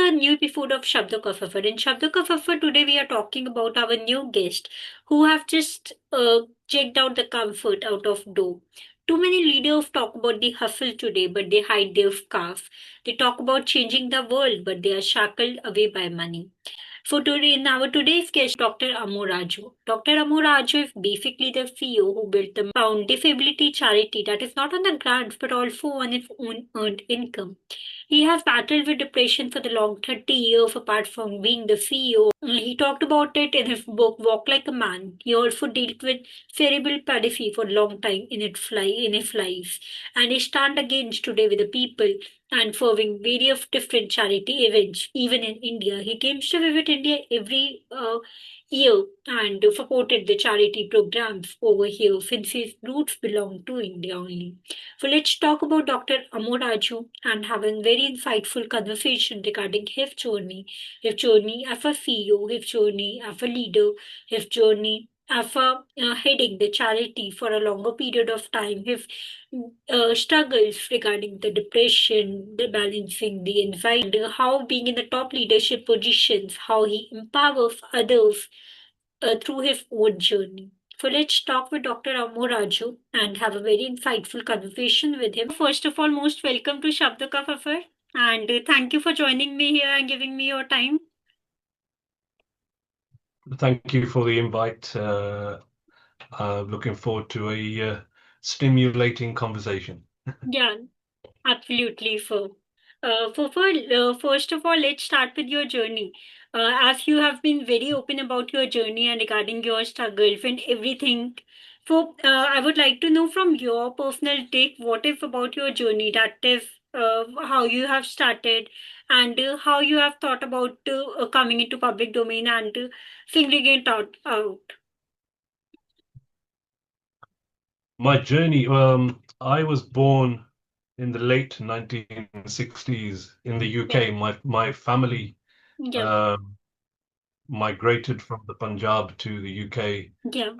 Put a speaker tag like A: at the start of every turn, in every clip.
A: a new episode of Shabdo Ka Safar. In Shabdo Ka Safar, today we are talking about our new guest who have just checked out the comfort out of door. Too many leaders talk about the hustle today, but they hide their scars. They talk about changing the world, but they are shackled away by money. So today, in our today's guest, Dr. Amo Raju. Dr. Amo Raju is basically the CEO who built the Found Disability charity that is not on the grants but also on its own earned income. He has battled with depression for the long 30 years apart from being the CEO. He talked about it in his book Walk Like a Man. He also dealt with cerebral palsy for a long time in his life. And he stand against today with the people and serving various different charity events, even in India. He came to visit India every year and supported the charity programs over here since his roots belong to India only. So let's talk about Dr. Amo Raju and have a very insightful conversation regarding his journey as a CEO, his journey as a leader, his journey as a heading the charity for a longer period of time, his struggles regarding the depression, the balancing the anxiety, and how being in the top leadership positions, how he empowers others through his own journey. So let's talk with Dr. Amo Raju and have a very insightful conversation with him. First of all, most welcome to Shabda Ka Safar, and thank you for joining me here and giving me your time.
B: Thank you for the invite. Looking forward to a stimulating conversation.
A: Yeah, absolutely. First of all, let's start with your journey. As you have been very open about your journey and regarding your struggles and everything. I would like to know from your personal take, what is about your journey? That is, how you have started and how you have thought about coming into public domain and figuring it out.
B: My journey, I was born in the late 1960s in the
A: Yeah,
B: UK. My family
A: yeah,
B: um migrated from the Punjab to the UK,
A: yeah,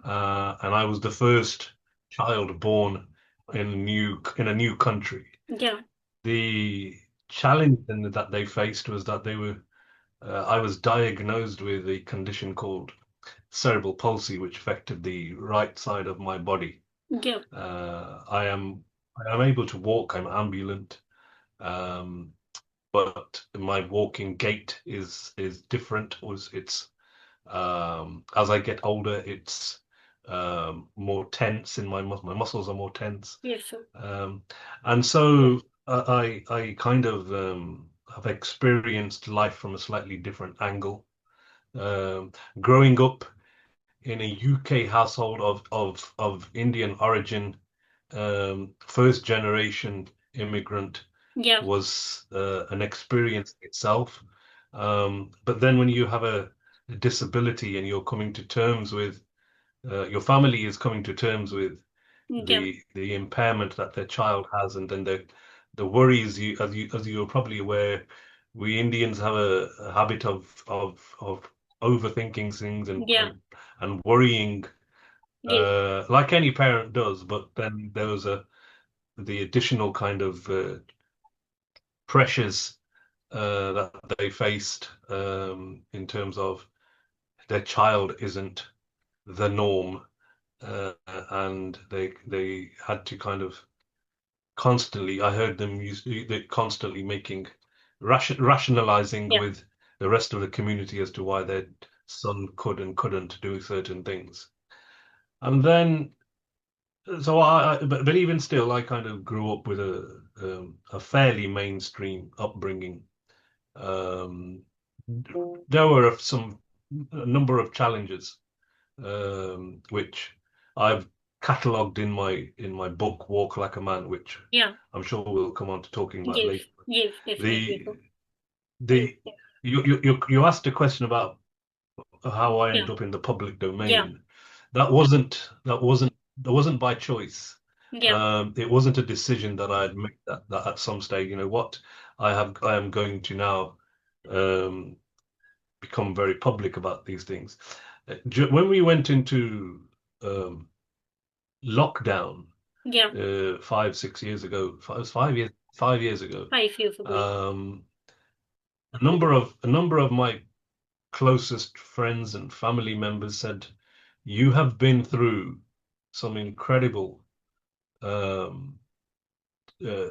B: and I was the first child born in a new country.
A: yeah,
B: The challenge that they faced was that I was diagnosed with a condition called cerebral palsy, which affected the right side of my body.
A: yeah,
B: Uh, I am I am able to walk. I'm ambulant, um, but my walking gait is different. It's As I get older, it's more tense in my muscles are more tense,
A: yes, sir.
B: um, and so I kind of have experienced life from a slightly different angle. Um, Growing up in a UK household of Indian origin, first generation immigrant
A: Yeah,
B: was an experience itself. But then when you have a disability and you're coming to terms with your family is coming to terms with
A: yeah,
B: the impairment that their child has, and then the worries as you're probably aware, we Indians have a habit of overthinking things
A: yeah,
B: and worrying
A: yes,
B: like any parent does. But then there was the additional kind of pressures that they faced in terms of their child isn't the norm, and they had to kind of constantly. I heard them they constantly making rationalizing
A: yeah,
B: with the rest of the community as to why their son could and couldn't do certain things. And then, but even still, I kind of grew up with a fairly mainstream upbringing. Um, there were a number of challenges, which I've catalogued in my book Walk Like a Man, which
A: yeah,
B: I'm sure we'll come on to talking about
A: yes,
B: later.
A: yes, definitely,
B: The
A: sir.
B: the you asked a question about how I
A: Yeah,
B: ended up in the public
A: yeah,
B: domain. That wasn't by choice.
A: yeah,
B: It wasn't a decision that I had made that at some stage. You know what? I am going to now um, become very public about these things. When we went into um, lockdown
A: yeah.
B: 5, 6 years ago, it was 5 years ago.
A: 5 years ago.
B: Um, a number of my closest friends and family members said, "You have been through some incredible um,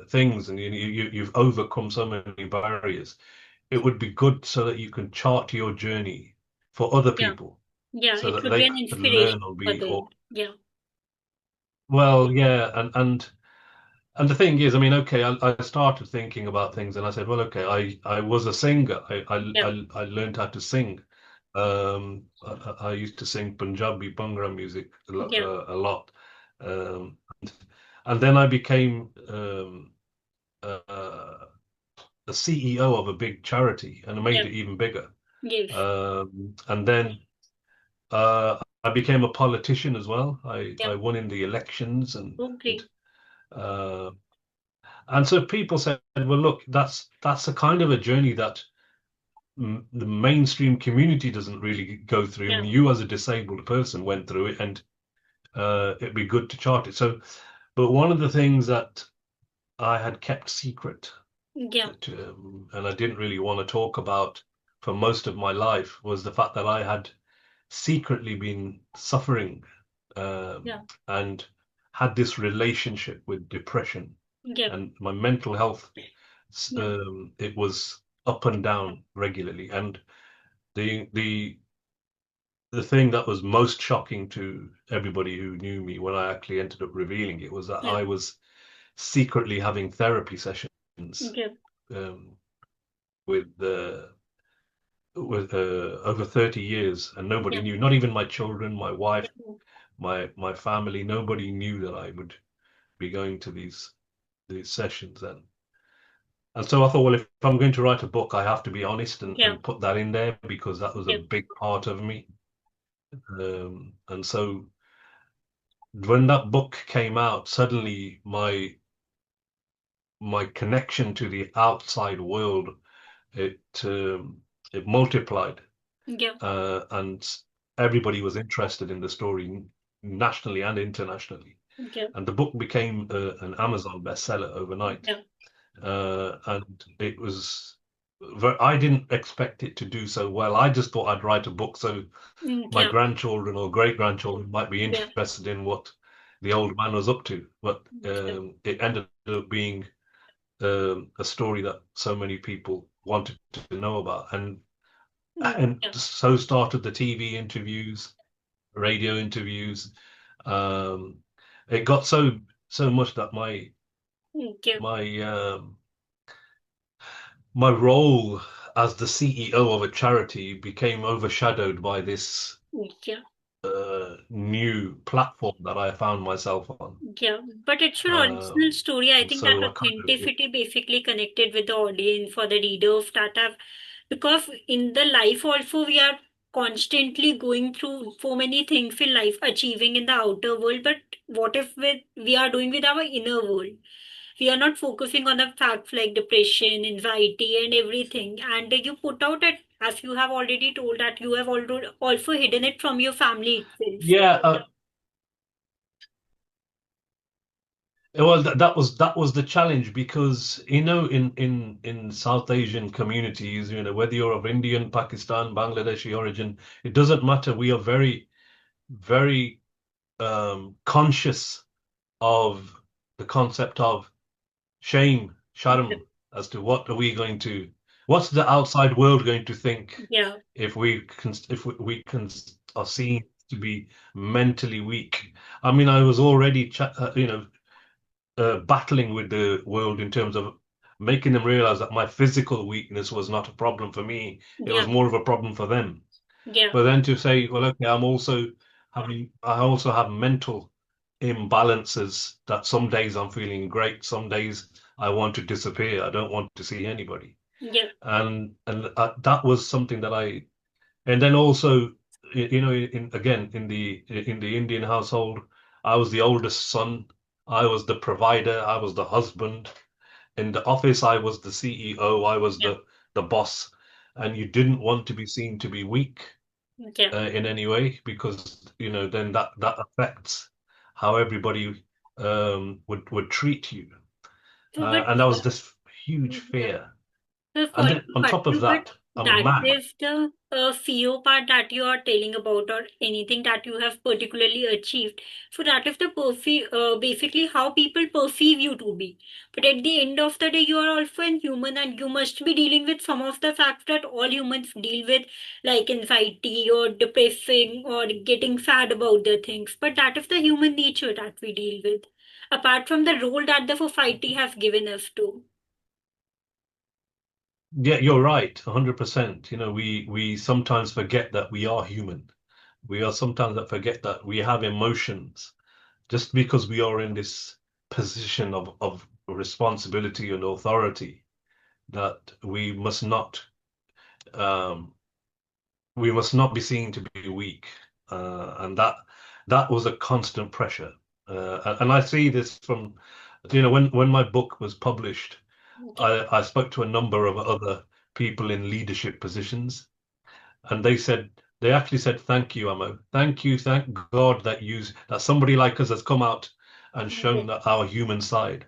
B: things, and you've overcome so many barriers. It would be good so that you can chart your journey for other
A: Yeah.
B: people,
A: Yeah.
B: so
A: It
B: that
A: would
B: they
A: be an
B: could learn
A: inspiration
B: or
A: for
B: be or
A: them. Yeah.
B: well, yeah, and the thing is, I mean, okay, I started thinking about things, and I said, well, okay, I was a singer.
A: Yeah.
B: I learned how to sing. I used to sing Punjabi Bhangra music
A: Yeah.
B: a lot, um, and then I became uh, the CEO of a big charity, and I made
A: Yeah.
B: it even bigger.
A: Yes.
B: And then I became a politician as well.
A: Yeah.
B: I won in the elections,
A: Oh,
B: and
A: great.
B: uh, and so people said, well, look, that's a kind of a journey that the mainstream community doesn't really go through. I
A: Yeah.
B: mean, you as a disabled person went through it, and it'd be good to chart it. So, but one of the things that I had kept secret,
A: Yeah.
B: and I didn't really want to talk about for most of my life, was the fact that I had secretly been suffering
A: Yeah.
B: and had this relationship with depression
A: Yeah.
B: and my mental health.
A: Yeah.
B: It was up and down regularly, and the the the thing that was most shocking to everybody who knew me when I actually ended up revealing it was that
A: Yeah.
B: I was secretly having therapy sessions
A: Yeah.
B: um, with over 30 years, and nobody
A: Yeah.
B: knew, not even my children, my wife,
A: Yeah.
B: my family, nobody knew that I would be going to these sessions. And so I thought, well, if I'm going to write a book, I have to be honest
A: Yeah.
B: and put that in there because that was a
A: Yeah.
B: big part of me. And so when that book came out, suddenly my connection to the outside world, it it multiplied,
A: Yeah.
B: and everybody was interested in the story nationally and internationally.
A: Yeah.
B: And the book became an Amazon bestseller overnight.
A: Yeah.
B: And it was I didn't expect it to do so well. I just thought I'd write a book so my
A: Yeah.
B: grandchildren or great grandchildren might be
A: Yeah.
B: interested in what the old man was up to. But
A: Yeah.
B: it ended up being a story that so many people wanted to know about, and
A: Yeah.
B: so started the TV interviews, radio interviews. Um, it got so much that
A: Yeah.
B: my my role as the CEO of a charity became overshadowed by this
A: Yeah.
B: new platform that I found myself on.
A: Yeah, but it's your original
B: Um,
A: story. I
B: and
A: think that
B: so I kind of,
A: authenticity basically connected with the audience for the reader of Tata. Because in the life also we are constantly going through so many things in life, achieving in the outer world. But what if we are doing with our inner world? We are not focusing on the facts like depression, anxiety, and everything. And you put out it as you have already told that you have already also hidden it from your family itself.
B: yeah, well, that was the challenge because in South Asian communities, whether you're of Indian, Pakistan, Bangladeshi origin, it doesn't matter. We are very conscious of the concept of shame,
A: Yeah,
B: sharm, as to what's the outside world going to think
A: yeah,
B: if we are seen to be mentally weak. I mean, I was already battling with the world in terms of making them realize that my physical weakness was not a problem for me. It was
A: yeah,
B: more of a problem for them.
A: yeah,
B: But then to say, well, okay, I also have mental imbalances that some days I'm feeling great, some days I want to disappear. I don't want to see anybody.
A: yeah,
B: And that was something that and then also, again, in the Indian household, I was the oldest son. I was the provider. I was the husband. In the office, I was the CEO. I was
A: yeah,
B: the boss. And you didn't want to be seen to be weak
A: yeah.
B: in any way because then that affects how everybody would treat you.
A: So, but
B: And that was this huge
A: yeah,
B: fear.
A: Sorry
B: And then
A: to
B: on
A: cut
B: top of
A: you, but
B: that, I'm
A: that
B: mad.
A: is the fear part that you are telling about, or anything that you have particularly achieved. So that is the basically how people perceive you to be. But at the end of the day, you are also a human, and you must be dealing with some of the facts that all humans deal with, like anxiety or depressing or getting sad about the things. But that is the human nature that we deal with, apart from the role that the society has given us to.
B: Yeah, you're right, 100%. You know, we sometimes forget that we are human. We are sometimes that forget that we have emotions just because we are in this position of responsibility and authority, that um, we must not be seen to be weak, and that was a constant pressure. And I see this from, when my book was published,
A: Yeah,
B: I spoke to a number of other people in leadership positions, and they actually said, "Thank you, Amo. Thank you, thank God that somebody like us has come out and
A: yeah,
B: shown that our human side."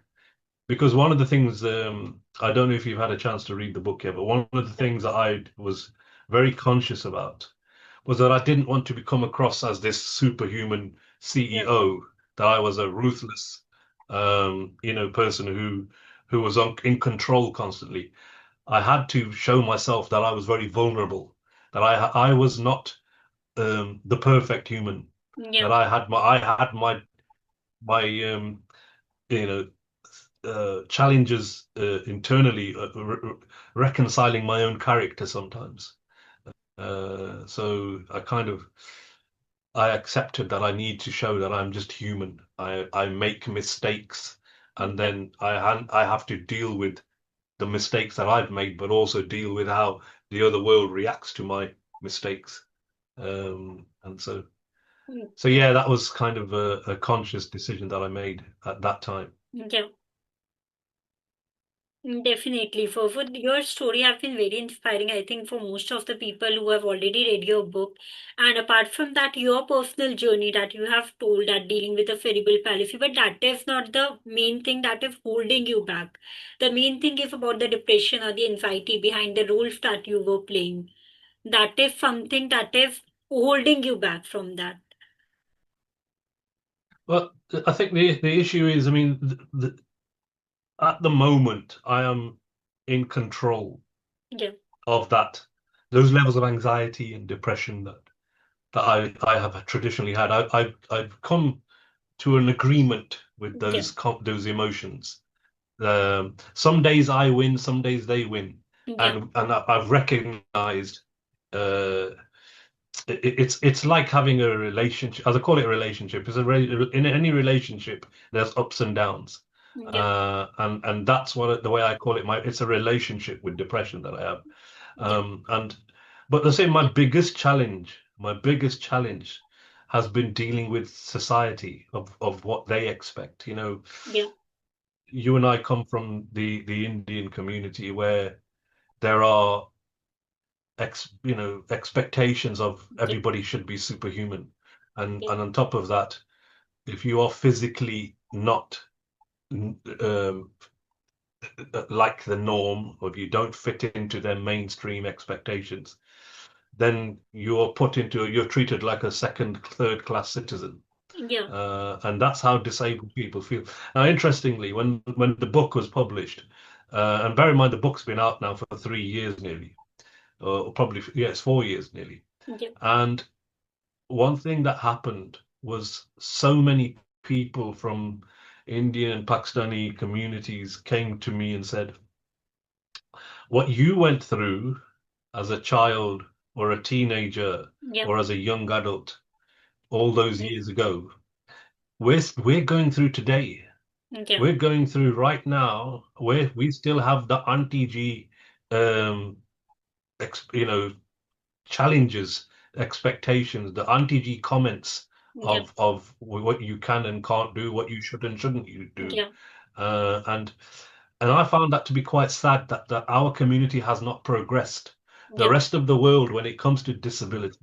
B: Because one of the things, I don't know if you've had a chance to read the book yet, but one of the things that I was very conscious about was that I didn't want to become across as this superhuman
A: yeah,
B: CEO, that I was a ruthless, person who was in control constantly. I had to show myself that I was very vulnerable, that I was not the perfect human,
A: yeah,
B: that I had my you know challenges internally, reconciling my own character sometimes. So I accepted that I need to show that I'm just human. I make mistakes, and
A: yeah,
B: then I have to deal with the mistakes that I've made, but also deal with how the other world reacts to my mistakes. And so
A: yeah,
B: yeah, that was kind of a conscious decision that I made at that time.
A: yeah. Definitely. For your story have been very inspiring, I think, for most of the people who have already read your book. And apart from that, your personal journey that you have told, that dealing with a cerebral palsy, but that is not the main thing that is holding you back. The main thing is about the depression or the anxiety behind the roles that you were playing. That is something that is holding you back from that.
B: Well, I think the issue is, I mean, at the moment, I am in control
A: Yeah,
B: of those levels of anxiety and depression that I have traditionally had. I've come to an agreement with
A: yeah,
B: those emotions. Some days I win, some days they win,
A: yeah,
B: and I've recognized uh, it's like having a relationship. As I call it, a relationship. In any relationship, there's ups and downs,
A: yeah,
B: and that's the way I call it. It's a relationship with depression that I have.
A: yeah,
B: And but the same, my biggest challenge has been dealing with society of what they expect.
A: yeah,
B: You and I come from the Indian community where there are expectations of
A: yeah,
B: everybody should be superhuman, and
A: yeah,
B: and on top of that, if you are physically not um, like the norm, or if you don't fit into their mainstream expectations, then you're treated like a second, third class citizen.
A: yeah,
B: And that's how disabled people feel. Now, interestingly, when the book was published, and bear in mind the book's been out now for 3 years nearly, or probably, yeah, it's 4 years nearly.
A: yeah,
B: And one thing that happened was so many people from Indian and Pakistani communities came to me and said, "What you went through as a child or a teenager
A: yeah,
B: or as a young adult all those years ago, we're going through today.
A: yeah,
B: We're going through right now, where we still have the anti-G, um, ex, you know, challenges, expectations, the anti-G comments
A: yeah,
B: of what you can and can't do, what you should and shouldn't you do,
A: yeah,
B: uh, and and I found that to be quite sad that our community has not progressed. The
A: yeah,
B: rest of the world, when it comes to disability,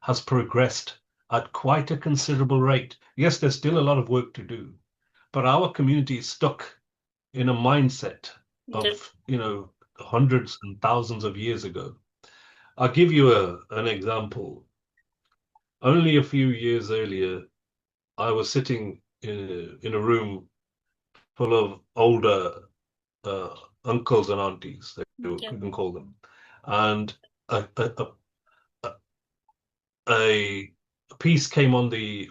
B: has progressed at quite a considerable rate. Yes, there's still a lot of work to do, but our community is stuck in a mindset
A: yeah,
B: of, hundreds and thousands of years ago. I'll give you an example. Only a few years earlier, I was sitting in a room full of older uh, uncles and aunties,
A: Yeah.
B: we can call them, and a, a, a, a piece came on the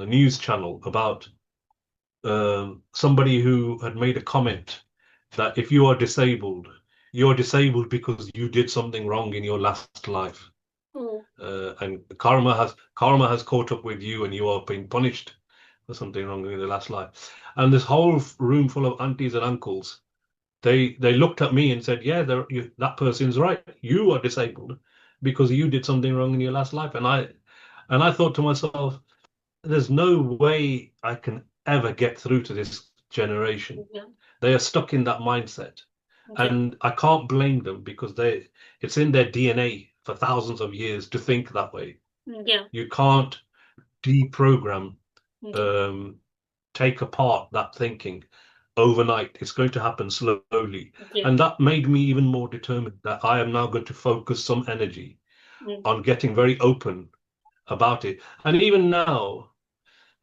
B: news channel about somebody who had made a comment that if you are disabled, you're disabled because you did something wrong in your last life,
A: Oh,
B: and karma has caught up with you, and you are being punished for something wrong in the last life. And this whole room full of aunties and uncles, they looked at me and said, "Yeah, that person's right. You are disabled because you did something wrong in your last life." And I thought to myself, there's no way I can ever get through to this generation.
A: yeah.
B: They are stuck in that mindset.
A: Yeah.
B: And I can't blame them because it's in their DNA for thousands of years to think that way.
A: Yeah.
B: You can't deprogram,
A: Yeah.
B: um, take apart that thinking overnight. It's going to happen slowly.
A: Yeah.
B: And that made me even more determined that I am now going to focus some energy
A: Yeah.
B: on getting very open about it. And even now,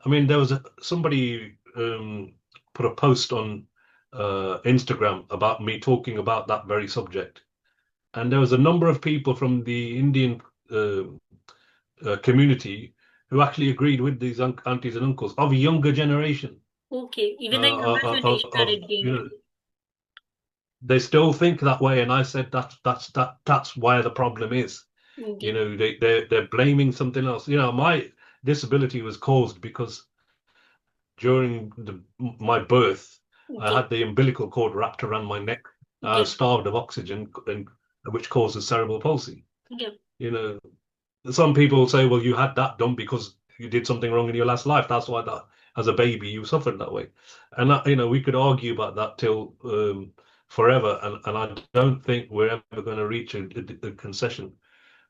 B: I mean, there was somebody put a post on Instagram about me talking about that very subject, and there was a number of people from the Indian uh, community who actually agreed with these aunties and uncles of a younger generation.
A: Okay. Even the younger generation are
B: Of
A: agreeing.
B: they still think that way, and I said that's where the problem is.
A: Yeah.
B: They're blaming something else. My disability was caused because during my birth, I
A: Yeah.
B: had the umbilical cord wrapped around my neck. I
A: Yeah.
B: was starved of oxygen, which causes cerebral palsy.
A: Yeah.
B: You know, some people say, well, you had that done because you did something wrong in your last life. That's why that, as a baby, you suffered that way. And we could argue about that till forever. And I don't think we're ever going to reach a concession,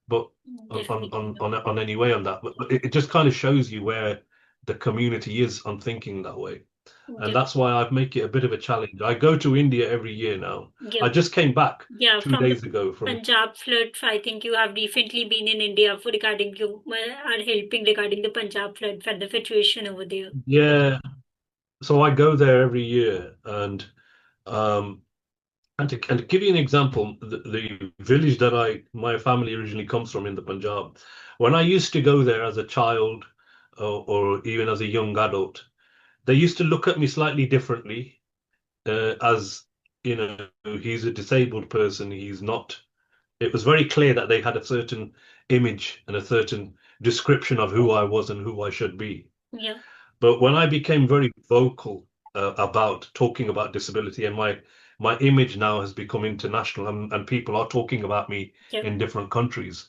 B: but
A: Definitely.
B: on any way on that. But it just kind of shows you where the community is on thinking that way. And
A: Yeah.
B: that's why I make it a bit of a challenge. I go to India every year now.
A: Yeah.
B: I just came back
A: Yeah.
B: two
A: From the
B: days ago from,
A: Punjab flood, I think you have recently been in India for regarding you are helping regarding the Punjab flood for the situation over there.
B: yeah. So I go there every year, um, and to give you an example, the village that my family originally comes from in the Punjab, when I used to go there as a child, or even as a young adult, they used to look at me slightly differently, as he's a disabled person. He's not. It was very clear that they had a certain image and a certain description of who I was and who I should be.
A: Yeah.
B: But when I became very vocal about talking about disability, and my image now has become international, and people are talking about me
A: Yeah.
B: in different countries,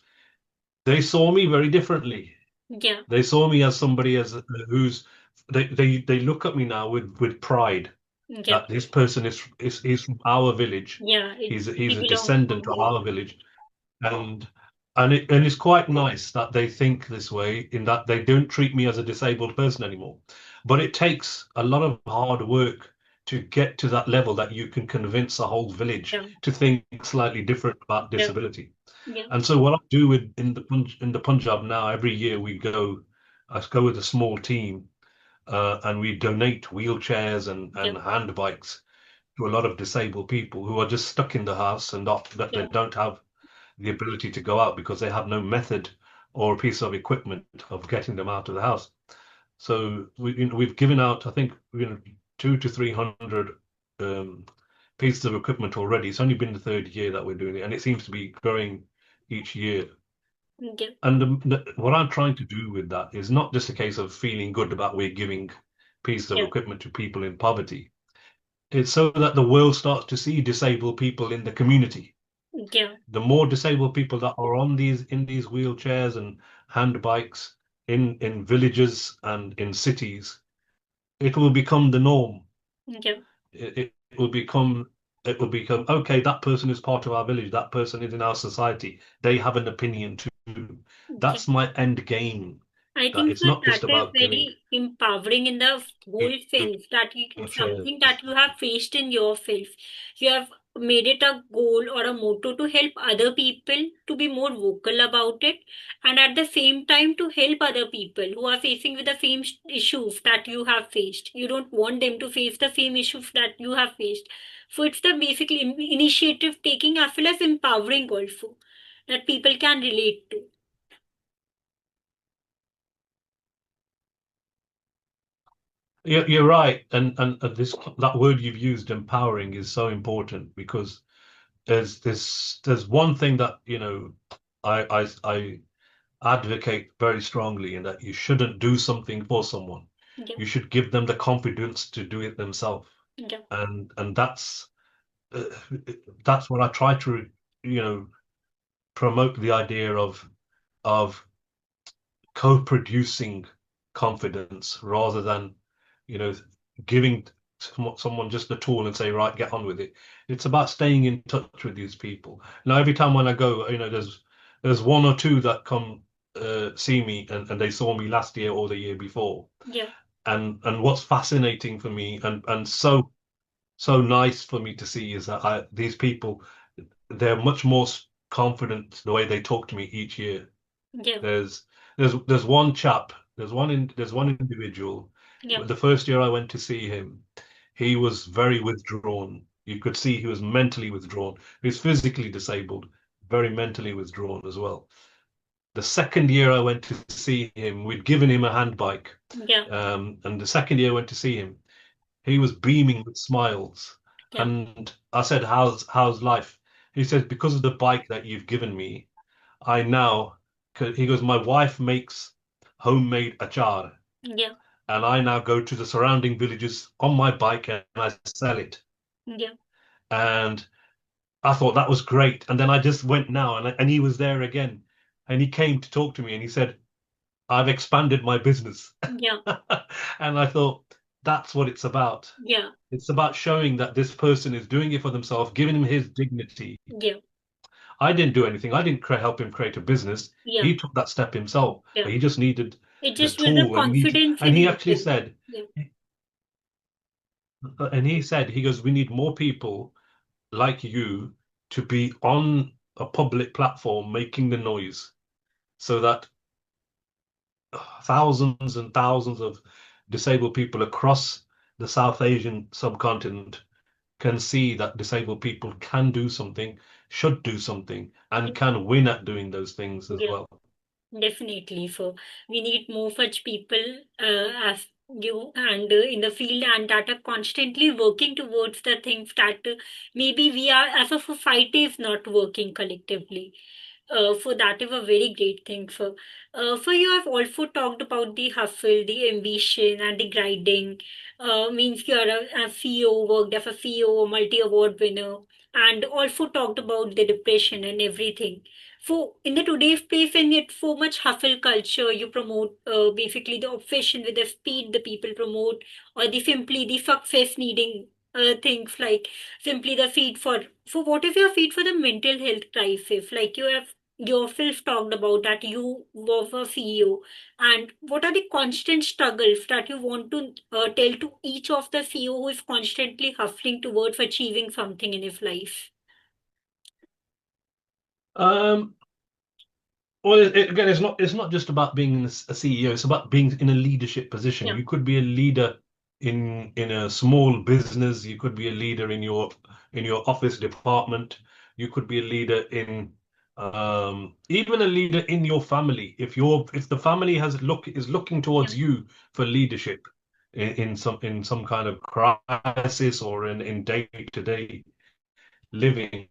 B: they saw me very differently.
A: Yeah.
B: They saw me as somebody who's they look at me now with pride
A: Yeah.
B: that this person is from our village.
A: Yeah.
B: He's
A: He
B: a
A: belongs
B: descendant
A: from
B: of
A: there.
B: our village, and and it's quite nice that they think this way, in that they don't treat me as a disabled person anymore. But it takes a lot of hard work to get to that level that you can convince a whole village
A: Yeah.
B: to think slightly different about
A: Yeah.
B: disability.
A: Yeah.
B: And so what I do in the Punjab now, every year I go with a small team, and we donate wheelchairs
A: Yeah.
B: and hand bikes to a lot of disabled people who are just stuck in the house, and not that they
A: Yeah.
B: don't have the ability to go out because they have no method or piece of equipment of getting them out of the house. So we've given out, I think, 200 to 300 um, pieces of equipment already. It's only been the third year that we're doing it, and it seems to be growing each year.
A: Yeah.
B: And what I'm trying to do with that is not just a case of feeling good about we're giving pieces of
A: Yeah.
B: equipment to people in poverty. It's so that the world starts to see disabled people in the community.
A: Yeah.
B: The more disabled people that are on these wheelchairs and hand bikes in villages and in cities, it will become the norm.
A: Yeah.
B: It will become okay. That person is part of our village. That person is in our society. They have an opinion too.
A: Yeah.
B: That's my end game.
A: I
B: That
A: think
B: it's
A: that
B: not just
A: that is
B: about giving
A: very empowering in the whole sense that you
B: wheelchairs.
A: something that you have faced in yourself. You have made it a goal or a motto to help other people to be more vocal about it, and at the same time to help other people who are facing with the same issues that you have faced. You don't want them to face the same issues that you have faced. So it's the basically initiative taking as well as empowering also that people can relate to.
B: You're right, and this that word you've used, empowering, is so important because there's one thing that I advocate very strongly in that you shouldn't do something for someone.
A: Yeah,
B: You should give them the confidence to do it themselves,
A: yeah,
B: and uh, that's what I try to you know promote the idea of co-producing confidence rather than, you know, giving someone just a tool and say, right, get on with it. It's about staying in touch with these people. Now, every time when I go, there's one or two that come see me and they saw me last year or the year before.
A: yeah,
B: And what's fascinating for me and so nice for me to see is that these people, they're much more confident the way they talk to me each year.
A: yeah,
B: There's there's one chap, there's one individual.
A: yeah,
B: The first year I went to see him, he was very withdrawn. You could see he was mentally withdrawn. He's physically disabled, very mentally withdrawn as well. The second year I went to see him, we'd given him a hand bike.
A: yeah,
B: And the second year I went to see him, he was beaming with smiles.
A: yeah,
B: And I said, how's life? He said, because of the bike that you've given me, I now, he goes, my wife makes homemade achar,
A: yeah,
B: and I now go to the surrounding villages on my bike and I sell it.
A: yeah,
B: And I thought that was great. And then I just went now, and he was there again. And he came to talk to me and he said, I've expanded my business.
A: yeah,
B: And I thought, that's what it's about.
A: yeah,
B: It's about showing that this person is doing it for themselves, giving him his dignity.
A: yeah,
B: I didn't do anything. I didn't help him create a business.
A: yeah,
B: He took that step himself,
A: yeah.
B: but he just needed
A: It
B: the
A: just builds a
B: tool,
A: confidence
B: and
A: in
B: he actually
A: himself.
B: said,
A: Yeah,
B: he goes, we need more people like you to be on a public platform making the noise so that thousands and thousands of disabled people across the South Asian subcontinent can see that disabled people can do something, should do something, and can win at doing those things as
A: yeah.
B: well.
A: Definitely. So we need more such people as you and in the field and that are constantly working towards the things that maybe we are as a society is not working collectively. So that is a very great thing. So you have also talked about the hustle, the ambition, and the grinding. Means you are a CEO, worked as a CEO, multi-award winner, and also talked about the depression and everything. So in the today's place, when it's so much hustle culture, you promote basically the obsession with the speed the people promote, or the simply the success needing things like simply the feed for what if your feed for the mental health crisis, like you have yourself talked about that you were a CEO, and what are the constant struggles that you want to tell to each of the CEO who is constantly hustling towards achieving something in his life?
B: Um, Well, again, it's not just about being a CEO. It's about being in a leadership position.
A: Yeah,
B: You could be a leader in a small business. You could be a leader in your office department. You could be a leader in even a leader in your family. If the family is looking
A: yeah,
B: towards you for leadership in some kind of crisis or in day-to-day living,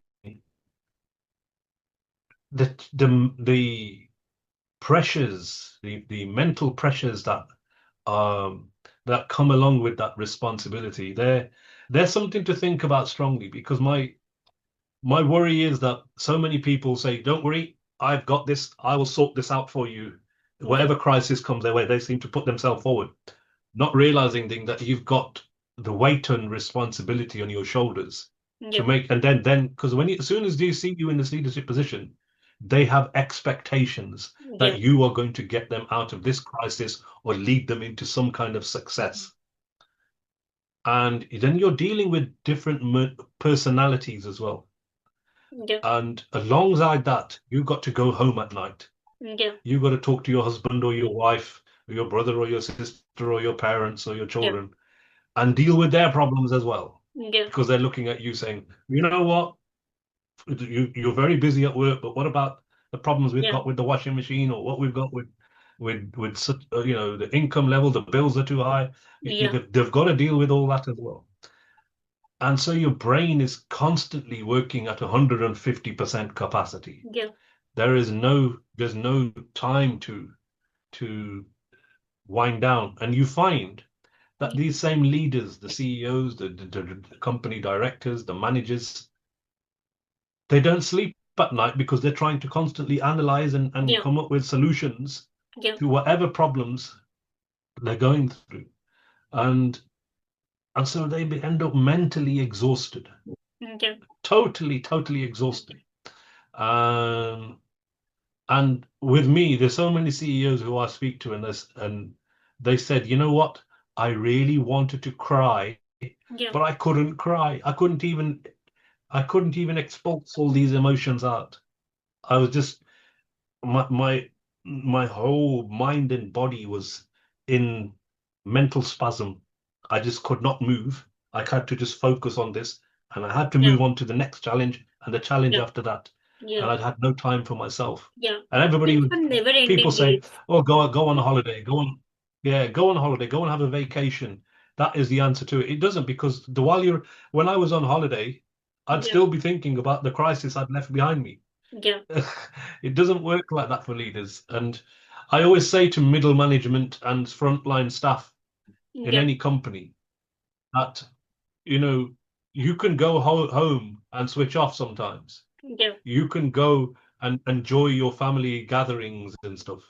B: the pressures, the mental pressures um, that come along with that responsibility. There's something to think about strongly because my worry is that so many people say, "Don't worry, I've got this. I will sort this out for you."
A: yeah,
B: Whatever crisis comes their way, they seem to put themselves forward, not realizing that you've got the weight and responsibility on your shoulders to
A: yeah,
B: make, and then because as soon as they see you in this leadership position, they have expectations that
A: yeah.
B: you are going to get them out of this crisis or lead them into some kind of success. And then you're dealing with different personalities as well.
A: Yeah.
B: And alongside that, you've got to go home at night.
A: Yeah.
B: You've got to talk to your husband or your wife or your brother or your sister or your parents or your
A: Yeah.
B: children and deal with their problems as well.
A: Yeah.
B: Because they're looking at you saying, you know what, you're very busy at work, but what about the problems we've
A: Yeah.
B: got with the washing machine or what we've got with such, the income level, the bills are too high.
A: Yeah.
B: They've got to deal with all that as well. And so your brain is constantly working at 150% capacity.
A: Yeah.
B: There's no time to wind down. And you find that
A: Yeah.
B: these same leaders, the CEOs, the company directors, the managers, they don't sleep at night because they're trying to constantly analyze and
A: Yeah.
B: come up with solutions
A: Yeah.
B: to whatever problems they're going through. And and so they end up mentally exhausted,
A: Yeah.
B: totally exhausted. Um, and with me, there's so many CEOs who I speak to, and they said, you know what? I really wanted to cry,
A: Yeah.
B: but I couldn't cry. I couldn't even expulse all these emotions out. I was just my my my whole mind and body was in mental spasm. I just could not move. I had to just focus on this, and I had to
A: Yeah.
B: move on to the next challenge and the challenge
A: Yeah.
B: after that. And
A: Yeah.
B: I had no time for myself.
A: Yeah.
B: And everybody,
A: It's a never
B: people
A: ending
B: say,
A: race.
B: "Oh, go on a holiday, yeah, go on a holiday, go and have a vacation." That is the answer to it. It doesn't because when I was on holiday, I'd
A: Yeah.
B: still be thinking about the crisis I'd left behind me.
A: Yeah.
B: It doesn't work like that for leaders. And I always say to middle management and frontline staff in
A: Yeah.
B: any company that, you know, you can go home and switch off sometimes.
A: Yeah.
B: You can go and enjoy your family gatherings and stuff.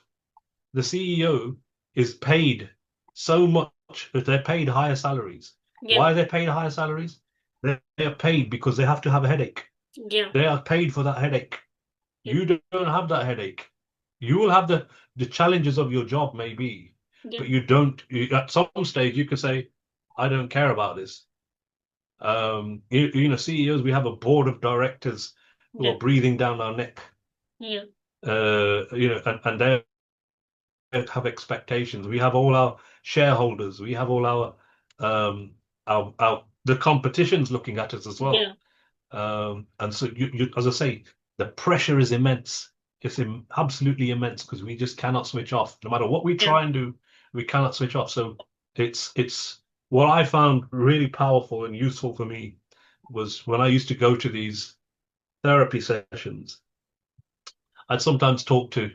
B: The CEO is paid so much that they're paid higher salaries.
A: Yeah.
B: Why are they paid higher salaries? They are paid because they have to have a headache.
A: Yeah.
B: They are paid for that headache.
A: Yeah.
B: You don't have that headache. You will have the challenges of your job, maybe,
A: Yeah.
B: but you don't. At some stage, you can say, "I don't care about this." CEOs, we have a board of directors who
A: Yeah.
B: are breathing down our neck.
A: Yeah.
B: And they have expectations. We have all our shareholders. We have all our the competitions looking at us as well.
A: Yeah.
B: And so, as I say, the pressure is immense. It's absolutely immense because we just cannot switch off. No matter what we
A: Yeah.
B: try and do, we cannot switch off. So it's what I found really powerful and useful for me was when I used to go to these therapy sessions. I'd sometimes talk to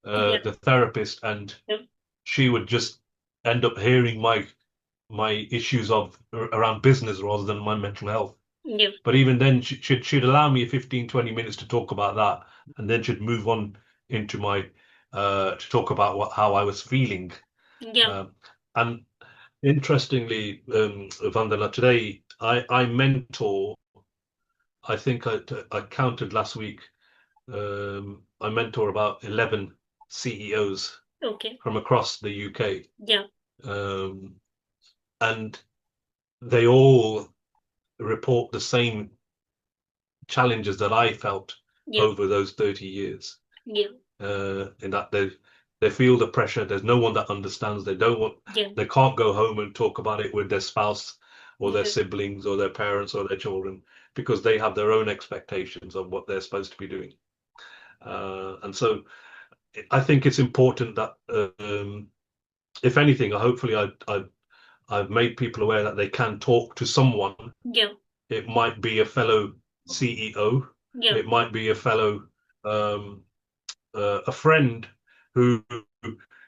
A: Yeah.
B: the therapist, and
A: Yeah.
B: she would just end up hearing my issues of around business rather than my mental health.
A: Yeah.
B: But even then, she'd allow me 15, 20 minutes to talk about that, and then she'd move on into my to talk about how I was feeling.
A: Yeah.
B: Um, and interestingly, Vandana, today I mentor. I think I counted last week. I mentor about 11 CEOs
A: Okay.
B: from across the UK,
A: Yeah.
B: um, and they all report the same challenges that I felt
A: Yeah.
B: over those 30 years.
A: Yeah.
B: In that they feel the pressure. There's no one that understands.
A: Yeah.
B: They can't go home and talk about it with their spouse or their
A: Yeah.
B: siblings or their parents or their children because they have their own expectations of what they're supposed to be doing. And so I think it's important that, if anything, hopefully I've made people aware that they can talk to someone.
A: Yeah.
B: It might be a fellow CEO.
A: Yeah.
B: It might be a fellow, um, a friend who,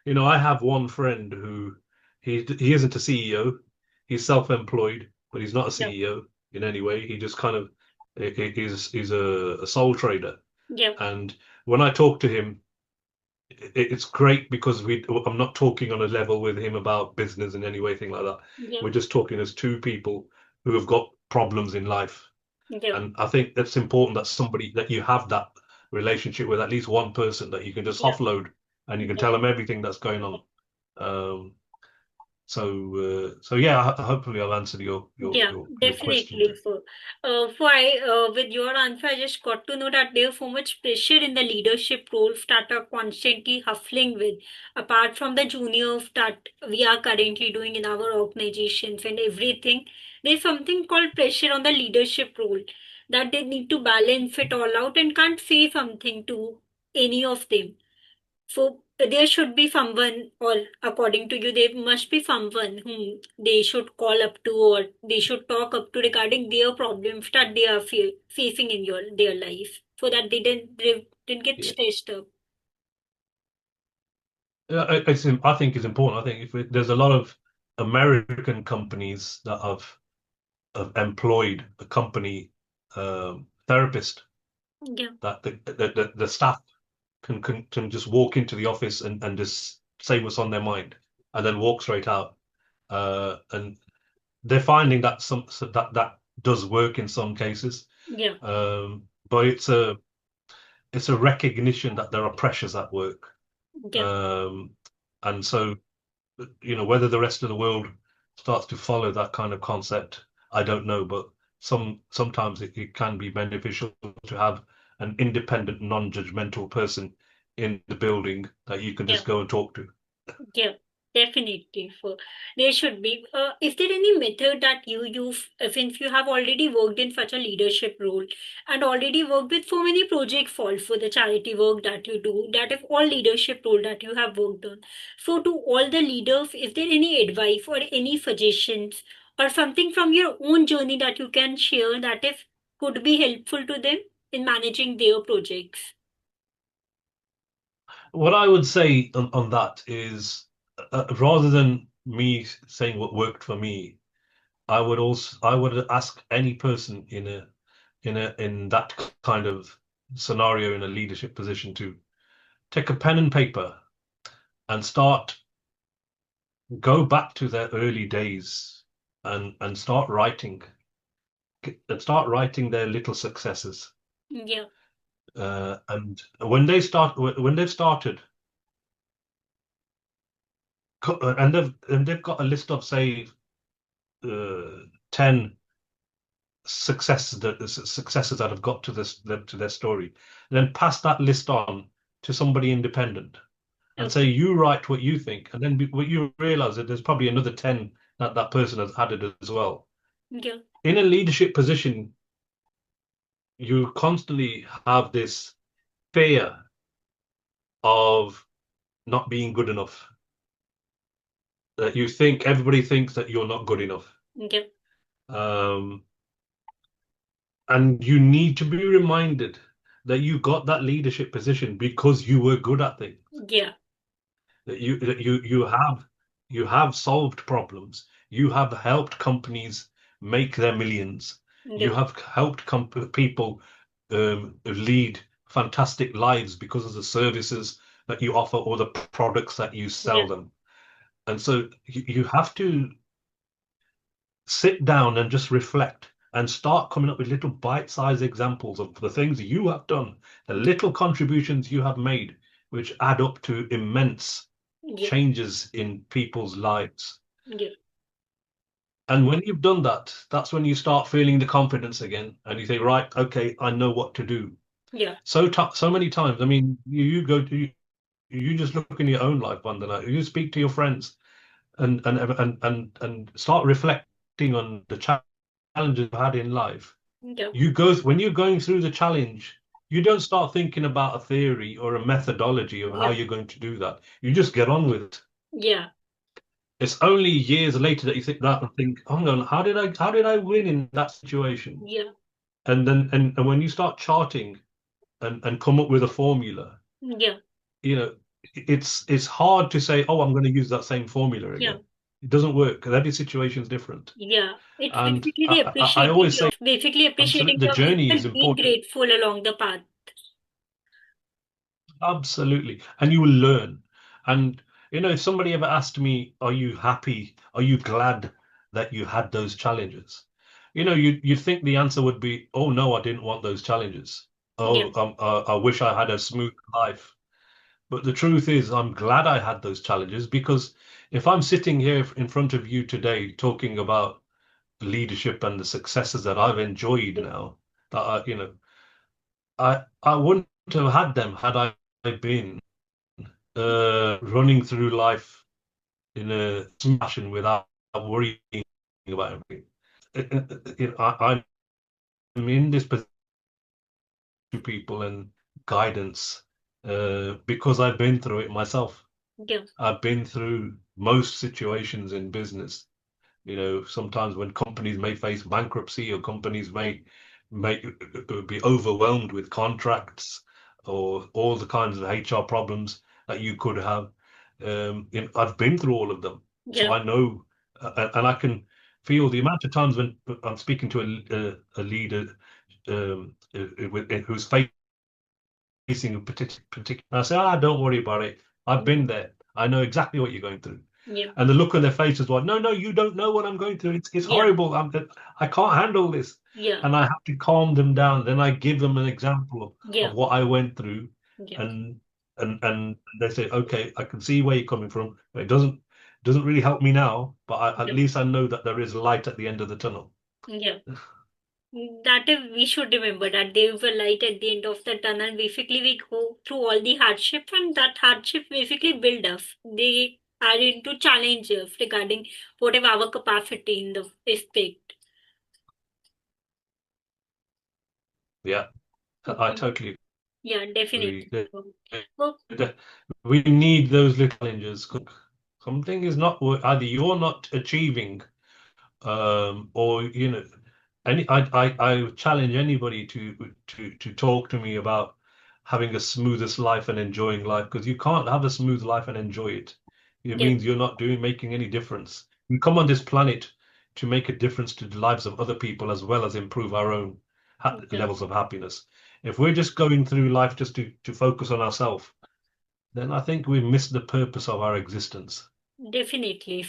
B: I have one friend who he isn't a CEO. He's self-employed, but he's not a
A: Yeah.
B: CEO in any way. He just kind of he's a sole trader.
A: Yeah.
B: And when I talk to him, it's great because I'm not talking on a level with him about business in any way, thing like that.
A: Yeah.
B: We're just talking as two people who have got problems in life.
A: Yeah.
B: And I think that's important that somebody that you have that relationship with at least one person that you can just
A: Yeah.
B: offload and you can
A: Yeah.
B: tell them everything that's going on. Um, So yeah, hopefully I've answered
A: Yeah,
B: your question
A: definitely.
B: there.
A: With your answer, I just got to know that there's so much pressure in the leadership roles that are constantly huffling with, apart from the juniors that we are currently doing in our organizations and everything. There's something called pressure on the leadership role that they need to balance it all out and can't say something to any of them. So there should be someone, or according to you, there must be someone whom they should call up to, or they should talk up to regarding their problems that they are facing in their life, so that they didn't get
B: Yeah,
A: stressed up.
B: I think it's important. I think there's a lot of American companies that have employed a company therapist
A: Yeah,
B: that the staff can just walk into the office and just say what's on their mind and then walk straight out. And they're finding that that does work in some cases.
A: yeah,
B: But it's a recognition that there are pressures at work.
A: yeah,
B: Um, and so, whether the rest of the world starts to follow that kind of concept, I don't know. But sometimes it can be beneficial to have an independent, non-judgmental person in the building that you can
A: yeah.
B: just go and talk to.
A: Yeah, definitely. For there should be. Is there any method that you use since you have already worked in such a leadership role and already worked with so many projects also the charity work that you do, that is all leadership role that you have worked on. So to all the leaders, is there any advice or any suggestions or something from your own journey that you can share that is could be helpful to them in managing their projects?
B: What I would say on that is, rather than me saying what worked for me, I would ask any person in that kind of scenario in a leadership position to take a pen and paper and go back to their early days and start writing their little successes.
A: Yeah,
B: And when they've started, and they've got a list of say 10 successes that have got to to their story, then pass that list on to somebody independent and say,
A: okay.
B: you write what you think, and then what you realize that there's probably another 10 that that person has added as well.
A: Yeah,
B: In a leadership position, you constantly have this fear of not being good enough, that you think everybody thinks that you're not good enough.
A: yeah,
B: Um, and you need to be reminded that you got that leadership position because you were good at things.
A: yeah,
B: That you have solved problems. You have helped companies make their millions. You
A: yeah,
B: have helped people lead fantastic lives because of the services that you offer or the products that you
A: yeah.
B: sell them. And so you have to sit down and just reflect and start coming up with little bite-sized examples of the things you have done, the little contributions you have made, which add up to immense
A: Yeah,
B: changes in people's lives.
A: yeah,
B: And when you've done that, that's when you start feeling the confidence again, and you think, right, okay, I know what to do.
A: yeah,
B: So many times, I mean, you just look in your own life, Vandana. You speak to your friends and start reflecting on the challenges you've had in life.
A: yeah,
B: When you're going through the challenge, you don't start thinking about a theory or a methodology of how
A: yeah,
B: you're going to do that. You just get on with it.
A: yeah,
B: It's only years later that you think that and think, hang on, how did I win in that situation?
A: yeah,
B: And when you start charting and come up with a formula,
A: yeah,
B: you know, it's hard to say, oh, I'm going to use that same formula
A: yeah,
B: again. It doesn't work because every situation is different.
A: yeah. It's
B: And
A: basically the
B: I always say,
A: basically appreciating
B: absolutely, the
A: yourself
B: journey is
A: and being
B: important.
A: grateful along the path.
B: Absolutely. And you will learn. And, if somebody ever asked me, are you happy? Are you glad that you had those challenges? You'd think the answer would be, oh, no, I didn't want those challenges.
A: Yeah,
B: Oh, I wish I had a smooth life. But the truth is, I'm glad I had those challenges because if I'm sitting here in front of you today talking about leadership and the successes that I've enjoyed now, that I wouldn't have had them had I been running through life in a fashion without worrying about everything. I'm in this position to people and guidance because I've been through it myself.
A: Yeah,
B: I've been through most situations in business. Sometimes when companies may face bankruptcy or companies may be overwhelmed with contracts or all the kinds of HR problems that you could have. I've been through all of them, so
A: yeah,
B: I know, and I can feel the amount of times when I'm speaking to a leader who's facing a particular. I say, don't worry about it. I've
A: yeah,
B: been there. I know exactly what you're going through.
A: yeah,
B: And the look on their faces was, no, no, you don't know what I'm going through. It's
A: yeah,
B: horrible. I can't handle this.
A: yeah,
B: And I have to calm them down. Then I give them an example of
A: yeah,
B: what I went through.
A: yeah,
B: And and they say, okay, I can see where you're coming from. But it doesn't really help me now, but at
A: yeah,
B: least I know that there is light at the end of the tunnel.
A: yeah. That is, we should remember that there is a light at the end of the tunnel. Basically, we go through all the hardship, and that hardship basically build us. They are into challenges regarding whatever our capacity in the aspect.
B: Yeah, I
A: Mhm.
B: totally
A: Yeah,
B: agree.
A: definitely. Well,
B: We need those little challenges. Something is not either you're not achieving or any I challenge anybody to talk to me about having a smoothest life and enjoying life because you can't have a smooth life and enjoy it. It
A: yeah,
B: means you're not making any difference. We come on this planet to make a difference to the lives of other people as well as improve our own
A: yeah,
B: levels of happiness. If we're just going through life just to focus on ourselves, then I think we've missed the purpose of our existence.
A: definitely.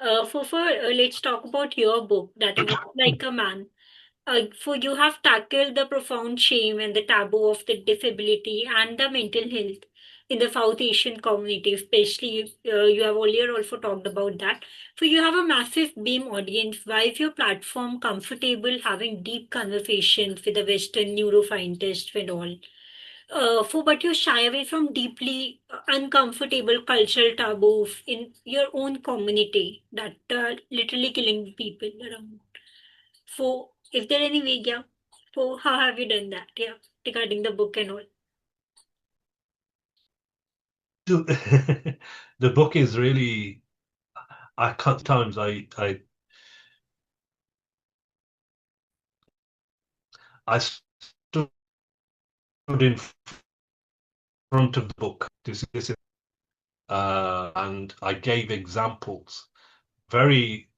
A: Let's talk about your book that is Walk Like a Man. For you have tackled the profound shame and the taboo of the disability and the mental health in the South Asian community, especially you have earlier also talked about that. For you have a massive beam audience. Why is your platform comfortable having deep conversations with the Western neuroscientists and all? But you shy away from deeply uncomfortable cultural taboos in your own community that are literally killing people around. So, is there any way, yeah? So, how have you done that? Yeah, regarding the book and all.
B: The book is really I can't times I stood in front of the book and I gave examples, very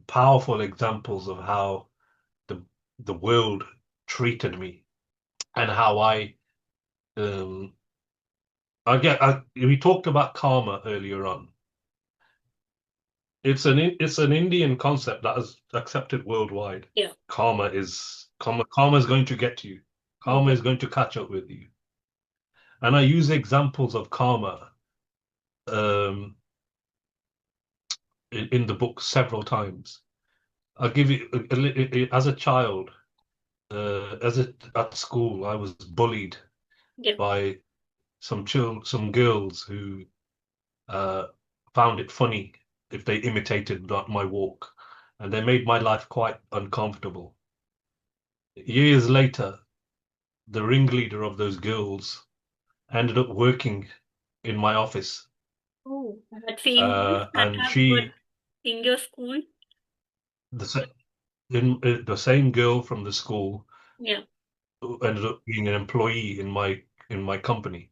B: powerful examples of how the the world treated me and how um we talked about karma earlier on. It's an Indian concept that is accepted worldwide.
A: Yeah.
B: Karma is going to get you. Karma
A: Yeah.
B: is going to catch up with you. And I use examples of karma um, in the book several times. I'll give you as a child, at school, I was bullied
A: Yeah.
B: by some girls who uh, found it funny if they imitated my walk, and they made my life quite uncomfortable. Years later, the ringleader of those girls ended up working in my office,
A: Oh, that same girls that
B: and
A: have got in your school.
B: the sa- the same girl from the school
A: Yeah.
B: who ended up being an employee in my company,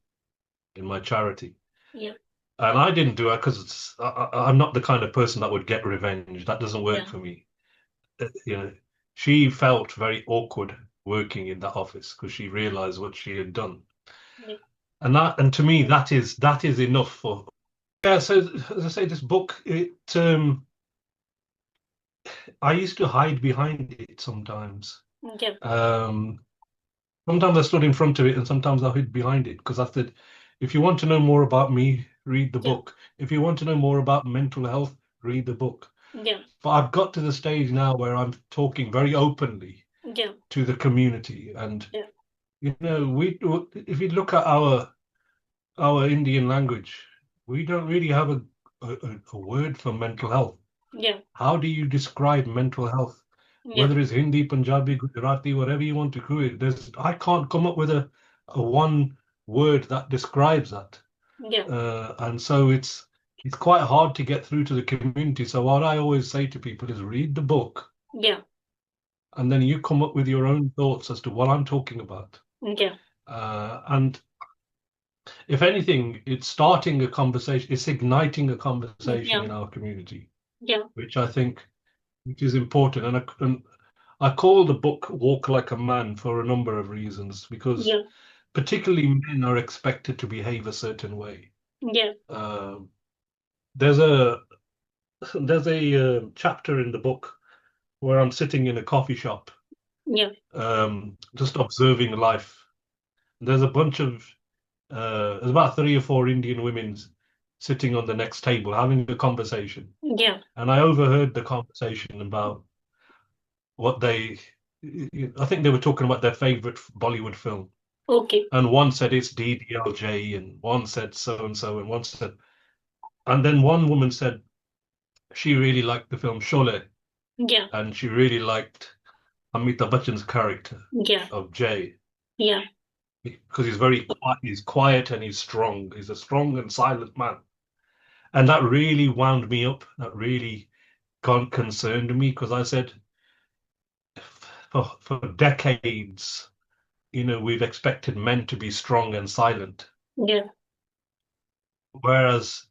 B: in my charity.
A: Yeah.
B: And I didn't do it because I'm not the kind of person that would get revenge. That doesn't work
A: Yeah.
B: for me. You know, she felt very awkward working in that office because she realized what she had done.
A: Yeah.
B: And to me, that is enough for. Yeah, so as I say, this book, I used to hide behind it sometimes.
A: Yeah.
B: Um, sometimes I stood in front of it and sometimes I hid behind it because I said, if you want to know more about me, read the
A: Yeah,
B: book. If you want to know more about mental health, read the book.
A: yeah,
B: But I've got to the stage now where I'm talking very openly
A: yeah,
B: to the community. And,
A: yeah,
B: we if you look at our Indian language, we don't really have a word for mental health.
A: yeah,
B: How do you describe mental health?
A: yeah,
B: Whether it's Hindi, Punjabi, Gujarati, whatever you want to call it, I can't come up with a one word that describes that.
A: yeah,
B: And so it's quite hard to get through to the community. So what I always say to people is read the book
A: yeah,
B: and then you come up with your own thoughts as to what I'm talking about.
A: yeah,
B: And if anything, it's starting a conversation, it's igniting a conversation
A: yeah,
B: in our community,
A: yeah,
B: which I think which is important. And I call the book Walk Like a Man for a number of reasons, because
A: yeah,
B: particularly men are expected to behave a certain way.
A: yeah,
B: Um, there's a chapter in the book where I'm sitting in a coffee shop,
A: yeah,
B: just observing life. There's a bunch of there's about three or four Indian women sitting on the next table having a conversation,
A: yeah.
B: and I overheard the conversation about what they. I think they were talking about their favorite Bollywood film,
A: Okay.
B: and one said it's DDLJ, and one said so and so, and one said, and then one woman said she really liked the film Sholay,
A: Yeah,
B: and she really liked Amitabh Bachchan's character
A: yeah,
B: of Jay
A: yeah,
B: because he's quiet and he's strong. He's a strong and silent man, and that really wound me up. That really concerned me because I said, for decades, we've expected men to be strong and silent,
A: yeah,
B: whereas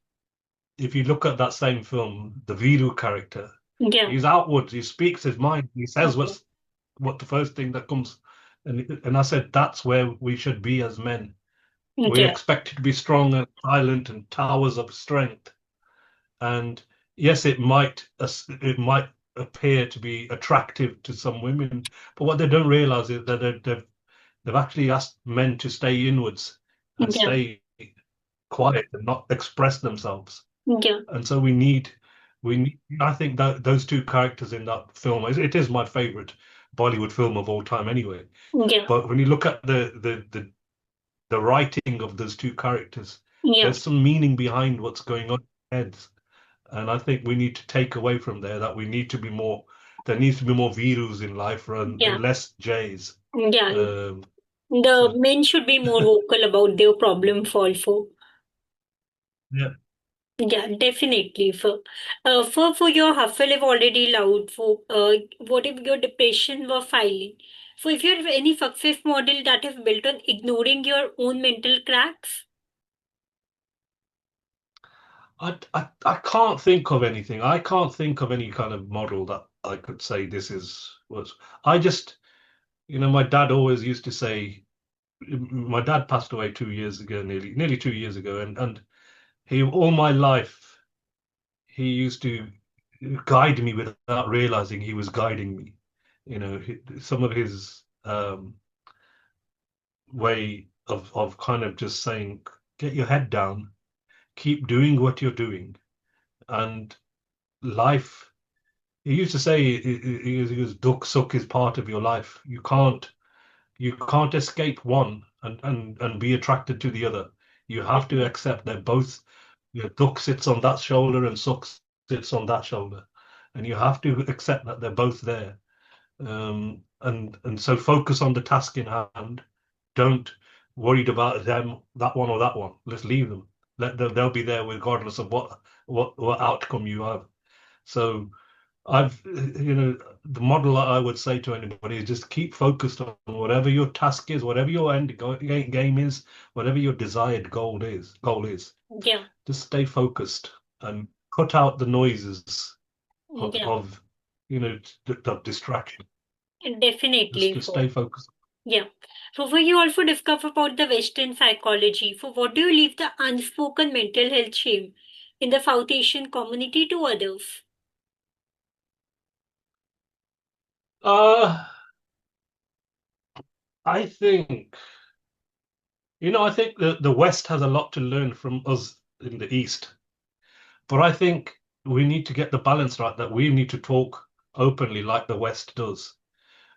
B: if you look at that same film, the Viru character,
A: yeah,
B: he's outwards, he speaks his mind, he says
A: yeah,
B: what the first thing that comes. And I said that's where we should be as men. We're
A: yeah,
B: expected to be strong and silent and towers of strength. And yes, it might appear to be attractive to some women, but what they don't realize is that they've actually asked men to stay inwards and
A: yeah,
B: stay quiet and not express themselves.
A: yeah,
B: And so we need, I think that those two characters in that film, it is my favorite Bollywood film of all time anyway.
A: yeah,
B: But when you look at the writing of those two characters,
A: yeah,
B: there's some meaning behind what's going on in their heads. And I think we need to take away from there that there needs to be more Virus in life
A: yeah,
B: and less Jays.
A: yeah.
B: Um,
A: The
B: so
A: men should be more vocal about their problem also.
B: yeah.
A: Yeah, definitely. For your huffle, I've already allowed for what if your depression were filing. So if you have any success model that is built on ignoring your own mental cracks,
B: I can't think of anything. I can't think of any kind of model that I could say this is was. I just, my dad always used to say, my dad passed away 2 years ago, nearly 2 years ago, and he all my life he used to guide me without realizing he was guiding me. Some of his way of kind of just saying, get your head down, keep doing what you're doing, and life. He used to say he was duck suck is part of your life. You can't escape one and be attracted to the other. You have to accept that both your duck sits on that shoulder and suck sits on that shoulder, and you have to accept that they're both there. And so focus on the task in hand. Don't worried about them, that one or that one. Let's leave them. They'll be there regardless of what outcome you have. So the model that I would say to anybody is just keep focused on whatever your task is, whatever your game is, whatever your desired goal is.
A: yeah,
B: Just stay focused and cut out the noises of,
A: yeah,
B: of the distraction. Just,
A: definitely.
B: just stay focused.
A: Yeah. So for you also discover about the Western psychology. For what do you leave the unspoken mental health shame in the South Asian community to others?
B: Uh, I think, I think the West has a lot to learn from us in the East. But I think we need to get the balance right that we need to talk openly like the West does.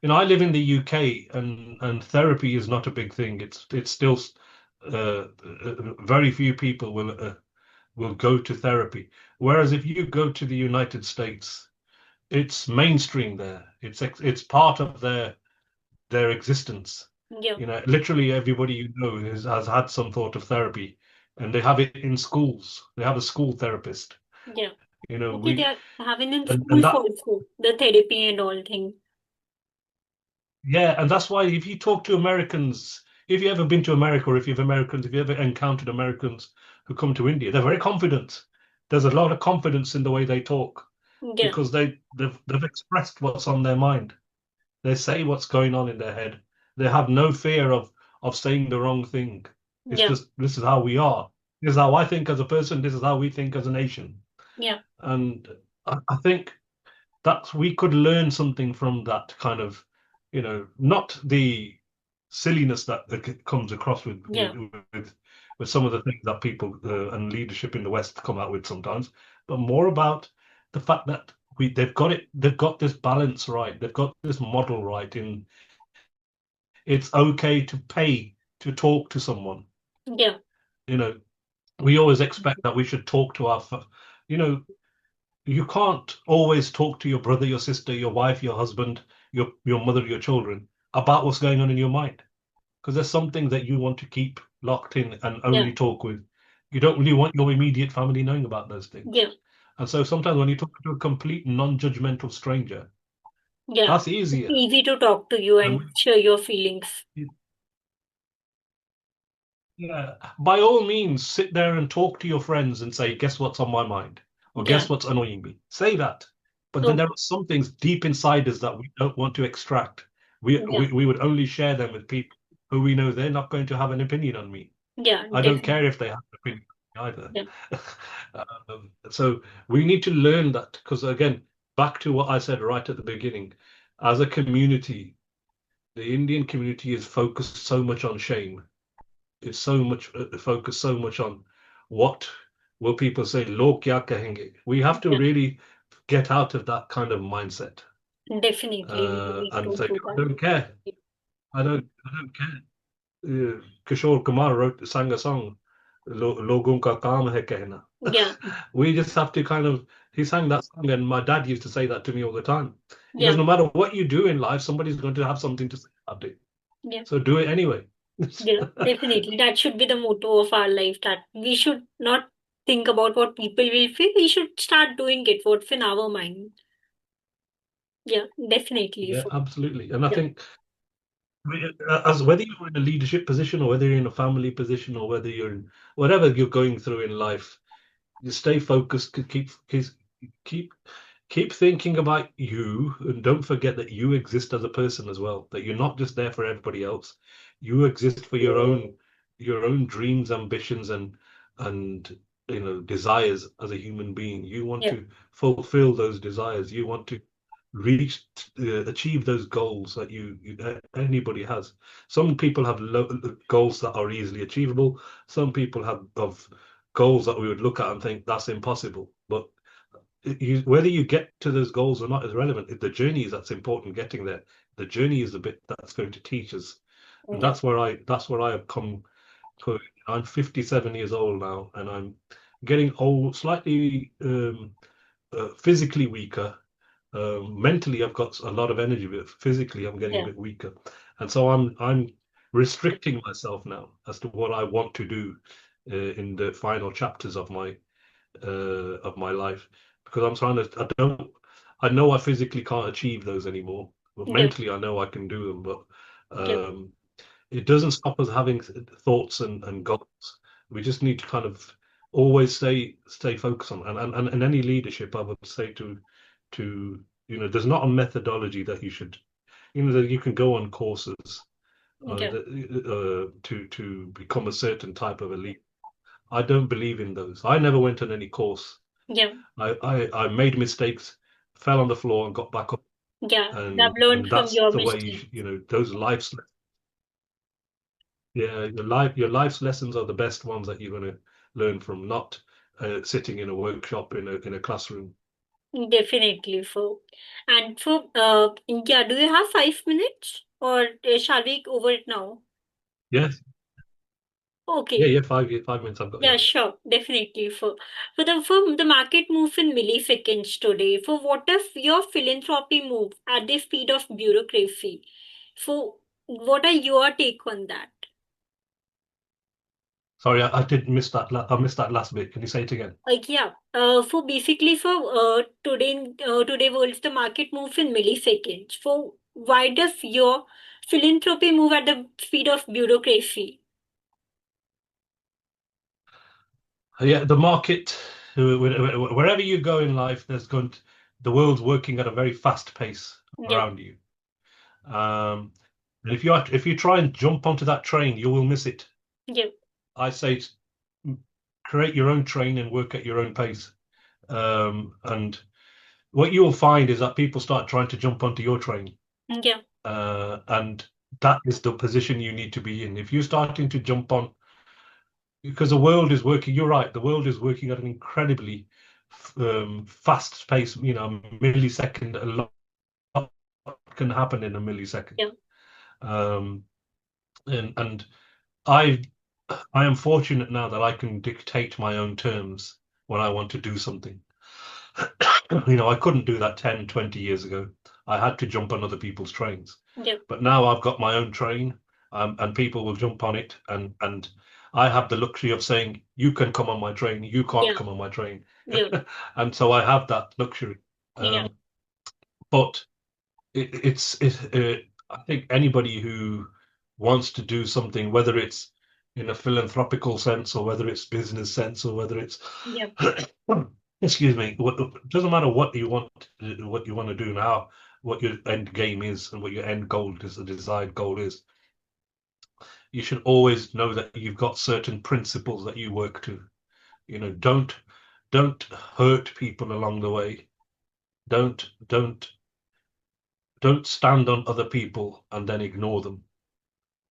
B: I live in the UK, and therapy is not a big thing. It's still very few people will go to therapy. Whereas if you go to the United States, it's mainstream there. It's part of their existence.
A: Yeah,
B: Literally everybody has had some sort of therapy, and they have it in schools. They have a school therapist.
A: yeah. Okay, they
B: We
A: are having in
B: and
A: schools
B: that
A: also the therapy and all thing.
B: Yeah, and that's why if you talk to Americans, if you've ever been to America, or if you ever encountered Americans who come to India, they're very confident. There's a lot of confidence in the way they talk
A: Yeah,
B: because they've expressed what's on their mind. They say what's going on in their head. They have no fear of saying the wrong thing. It's
A: yeah,
B: just this is how we are. This is how I think as a person. This is how we think as a nation.
A: yeah,
B: And I think that we could learn something from that kind of, not the silliness that comes across
A: yeah,
B: with some of the things that people and leadership in the West come out with sometimes, but more about the fact that they've got this balance right, they've got this model right. In It's okay to pay to talk to someone.
A: yeah,
B: You know, we always expect that we should talk to you know, you can't always talk to your brother, your sister, your wife, your husband, your mother, your children about what's going on in your mind. Because there's something that you want to keep locked in and
A: yeah,
B: only talk with. You don't really want your immediate family knowing about those things.
A: yeah,
B: And so sometimes when you talk to a complete non-judgmental stranger,
A: yeah.
B: that's
A: It's
B: easier.
A: easy to talk to you
B: And
A: and share your feelings.
B: yeah, by all means, sit there and talk to your friends and say, guess what's on my mind? Or
A: Yeah,
B: guess what's annoying me? Say that. But then there
A: okay,
B: are some things deep inside us that we don't want to extract. We,
A: yeah,
B: we, we would only share them with people who we know they're not going to have an opinion on me.
A: yeah,
B: I don't
A: definitely.
B: care if they have an opinion either.
A: Yeah,
B: So we need to learn that because, again, back to what I said right at the beginning, as a community, the Indian community is focused so much on shame. It's so much focused so much on what will people say, log kya kahenge. We have to
A: yeah,
B: really get out of that kind of mindset
A: definitely. We need
B: and
A: to
B: say,
A: do
B: I
A: that.
B: don't care. I don't care. Kishore Kumar sang a song, Logon ka kaam hai kehna.
A: Yeah,
B: We just have to kind of, he sang that song, and my dad used to say that to me all the time. He goes,
A: yeah,
B: no matter what you do in life, somebody's going to have something to say about it.
A: yeah.
B: So do it anyway.
A: Yeah, definitely. That should be the motto of our life that we should not think about what people will feel. We should start doing it, what's in our mind. Yeah, definitely.
B: Yeah,
A: For
B: absolutely. And I
A: yeah,
B: think as whether you're in a leadership position or whether you're in a family position or whether you're in whatever you're going through in life, you stay focused, keep keep thinking about you, and don't forget that you exist as a person as well, that you're not just there for everybody else. You exist for your own dreams, ambitions, and desires as a human being. You want
A: yeah,
B: to fulfill those desires. You want to reach achieve those goals that anybody has. Some people have goals that are easily achievable. Some people have goals that we would look at and think that's impossible. But whether you get to those goals or not is relevant. The journey is that's important. Getting there, the journey is the bit that's going to teach us, and
A: yeah,
B: that's where I have come to. I'm 57 years old now, and I'm getting old, slightly physically weaker. Mentally, I've got a lot of energy, but physically, I'm getting a
A: yeah,
B: bit weaker, and so I'm restricting myself now as to what I want to do in the final chapters of my life because I'm trying to. I know I physically can't achieve those anymore, but
A: yeah,
B: mentally I know I can do them. But
A: yeah,
B: it doesn't stop us having thoughts and goals. We just need to kind of always stay focused on and in any leadership, I would say to there's not a methodology that you should that you can go on courses
A: yeah,
B: to become a certain type of elite. I don't believe in those. I never went on any course.
A: yeah,
B: I made mistakes, fell on the floor and got back up,
A: yeah. I've
B: and
A: learned
B: and
A: from
B: that's
A: your
B: the way
A: mistakes.
B: those life lessons. Yeah, your life's lessons are the best ones that you're going to learn from, not sitting in a workshop in a classroom.
A: Definitely, for and for yeah, do you have 5 minutes or shall we over it now?
B: Yes, yeah,
A: Okay,
B: yeah. 5 minutes I've got.
A: yeah,
B: Yeah.
A: sure, definitely. For the market moves in milliseconds today. For what if your philanthropy move at the speed of bureaucracy? For what are your take on that?
B: Sorry, I did miss that. I missed that last bit. Can you say it again?
A: Yeah, for basically for today world, the market moves in milliseconds. For why does your philanthropy move at the speed of bureaucracy?
B: Yeah, the market, wherever you go in life, the world's working at a very fast pace
A: Yeah,
B: around you. Um, and if you try and jump onto that train, you will miss it.
A: yeah,
B: I say create your own train and work at your own pace. And what you will find is that people start trying to jump onto your train,
A: yeah,
B: and that is the position you need to be in. If you're starting to jump on, because the world is working, you're right, the world is working at an incredibly fast pace. You know, millisecond, a lot can happen in a millisecond.
A: yeah,
B: Um, and I I am fortunate now that I can dictate my own terms when I want to do something. You know, I couldn't do that 10, 20 years ago. I had to jump on other people's trains.
A: yeah,
B: But now I've got my own train, and people will jump on it, and I have the luxury of saying, you can come on my train, you can't
A: yeah,
B: come on my train.
A: yeah,
B: And so I have that luxury.
A: yeah,
B: But I think anybody who wants to do something, whether it's in a philanthropical sense or whether it's business sense or whether it's
A: yeah,
B: excuse me, it doesn't matter what you want to do now, what your end game is and what your end goal is, the desired goal is. You should always know that you've got certain principles that you work to. You know, don't hurt people along the way. Don't stand on other people and then ignore them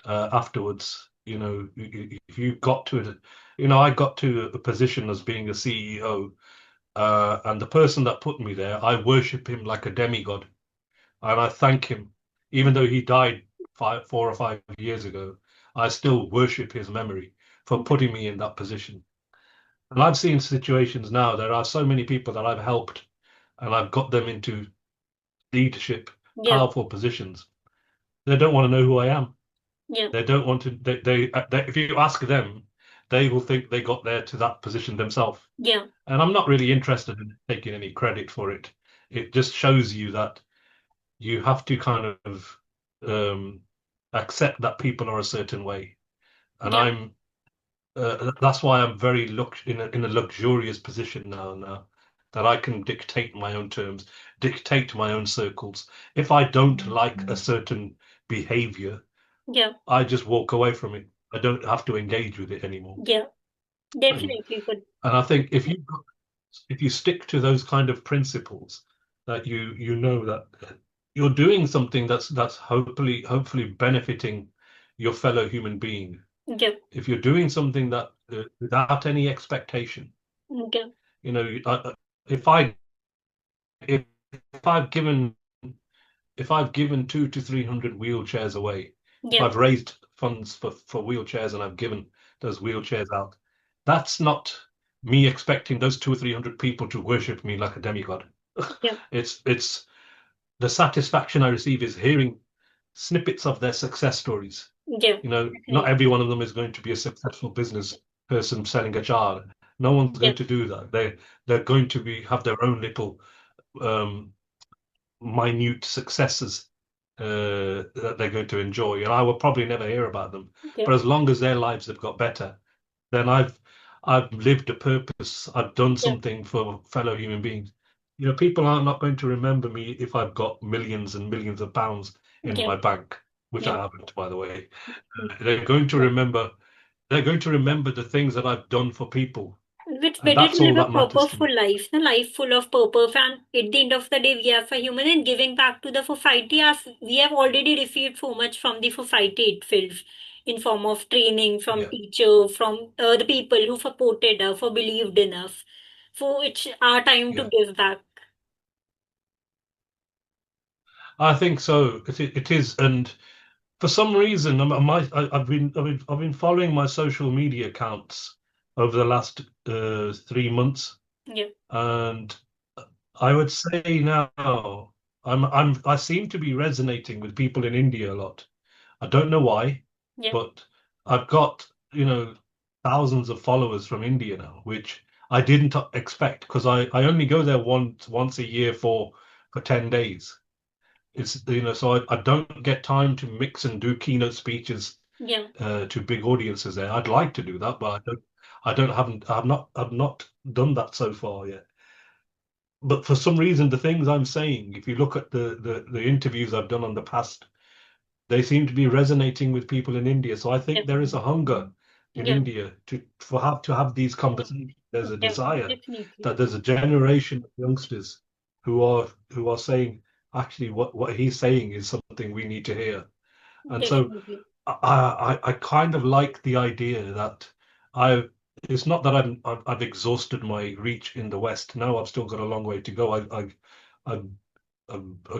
B: afterwards. You know, if you got to it, you know, I got to a position as being a CEO, and the person that put me there, I worship him like a demigod, and I thank him, even though he died 4 or 5 years ago. I still worship his memory for putting me in that position. And I've seen situations now. There are so many people that I've helped, and I've got them into leadership,
A: yeah,
B: powerful positions. They don't want to know who I am.
A: yeah,
B: They don't want to. If you ask them, they will think they got there to that position themselves.
A: yeah,
B: And I'm not really interested in taking any credit for it. It just shows you that you have to kind of um, accept that people are a certain way. And
A: yeah,
B: that's why I'm very in a luxurious position now that I can dictate my own terms, dictate my own circles. If I don't like a certain behavior,
A: yeah,
B: I just walk away from it. I don't have to engage with it anymore.
A: yeah,
B: And
A: definitely good.
B: and I think if you stick to those kind of principles, that you know that you're doing something that's hopefully benefiting your fellow human being.
A: Yeah,
B: If you're doing something that without any expectation,
A: yeah,
B: you know, if I if, if I've given if I've given 200 to 300 wheelchairs away, if
A: yeah,
B: I've raised funds for wheelchairs and I've given those wheelchairs out, that's not me expecting those 200 or 300 people to worship me like a demigod.
A: yeah,
B: It's the satisfaction I receive is hearing snippets of their success stories.
A: yeah,
B: You know, not
A: definitely.
B: every one of them is going to be a successful business person selling a jar. No one's
A: Yeah,
B: going to do that. They're going to have their own little um, minute successes that they're going to enjoy, and I will probably never hear about them.
A: yeah,
B: But as long as their lives have got better, then I've lived a purpose. I've done
A: yeah,
B: something for fellow human beings. You know, people are not going to remember me if I've got millions and millions of pounds in
A: yeah,
B: my bank, which
A: yeah.
B: I haven't, by the way.
A: Mm.
B: They're going to remember. They're going to remember the things that I've done for people,
A: It's
B: and
A: better
B: that's
A: to
B: all
A: live a
B: that matters to me.
A: purposeful life, a life full of purpose, and at the end of the day, we are a human and giving back to the society as we have already received so much from the society itself. in form of training from
B: Yeah.
A: teacher, from the people who supported us, who believed in us. So it's our time to
B: Yeah.
A: give back.
B: I think so. It is, and for some reason, I've been following my social media accounts over the last 3 months,
A: Yeah,
B: and I would say now I seem to be resonating with people in India a lot. I don't know why,
A: yeah,
B: but I've got, thousands of followers from India now, which I didn't expect because I only go there once a year for 10 days. It's, so I don't get time to mix and do keynote speeches
A: yeah,
B: to big audiences there. I'd like to do that, but I've not done that so far yet. But for some reason, the things I'm saying, if you look at the interviews I've done on the past, they seem to be resonating with people in India. So I
A: yeah,
B: think there is a hunger in
A: yeah,
B: India to have these conversations. There's a
A: yeah,
B: desire
A: definitely,
B: that there's a generation of youngsters who are saying, actually, what he's saying is something we need to hear. And so
A: definitely.
B: I kind of like the idea that I it's not that I've exhausted my reach in the West. No, I've still got a long way to go. I, I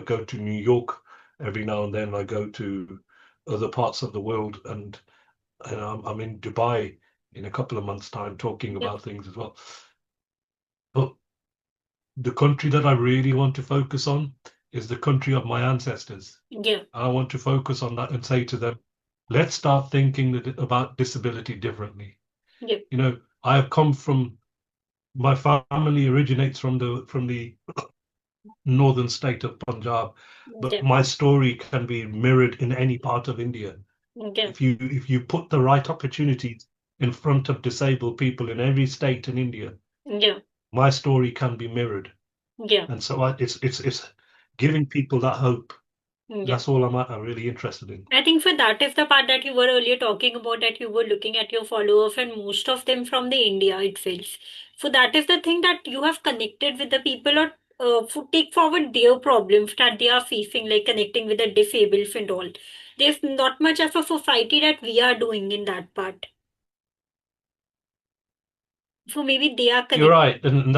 B: go to New York every now and then. I go to other parts of the world, and I'm in Dubai in a couple of months' time talking
A: Yeah,
B: about things as well. But the country that I really want to focus on is the country of my ancestors.
A: yeah,
B: I want to focus on that and say to them, let's start thinking about disability differently.
A: yeah,
B: I have come from my family originates from the northern state of Punjab, but
A: yeah,
B: my story can be mirrored in any part of India.
A: yeah,
B: If you put the right opportunities in front of disabled people in every state in India,
A: yeah,
B: my story can be mirrored.
A: yeah,
B: And so it's giving people that hope.
A: yeah.
B: That's all I'm really interested in.
A: I think for that is the part that you were earlier talking about, that you were looking at your followers and most of them from the India, it feels. So that is the thing, that you have connected with the people, or take forward their problems that they are facing, like connecting with the disabled and all. There's not much of a society that we are doing in that part. So maybe they are
B: You're
A: connected.
B: right, and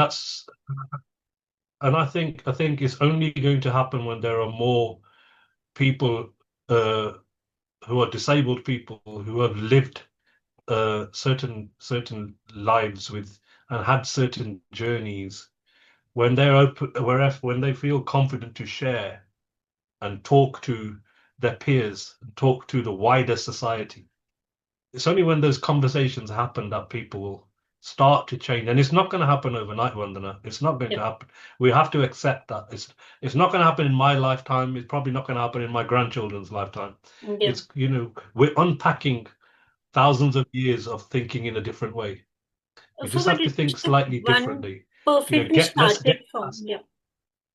B: I think it's only going to happen when there are more people uh, who are disabled people who have lived certain lives with and had certain journeys when they're open when they feel confident to share and talk to their peers and talk to the wider society. It's only when those conversations happen that people will start to change. And it's not going to happen overnight, Vandana. It's not going
A: Yeah,
B: to happen. We have to accept that. It's not going to happen in my lifetime. It's probably not going to happen in my grandchildren's lifetime.
A: yeah.
B: We're unpacking thousands of years of thinking in a different way. We
A: So,
B: just
A: but
B: have to
A: it
B: think
A: just took
B: slightly
A: one
B: differently.
A: person to
B: Get
A: start
B: let's get
A: it from.
B: past.
A: Yeah.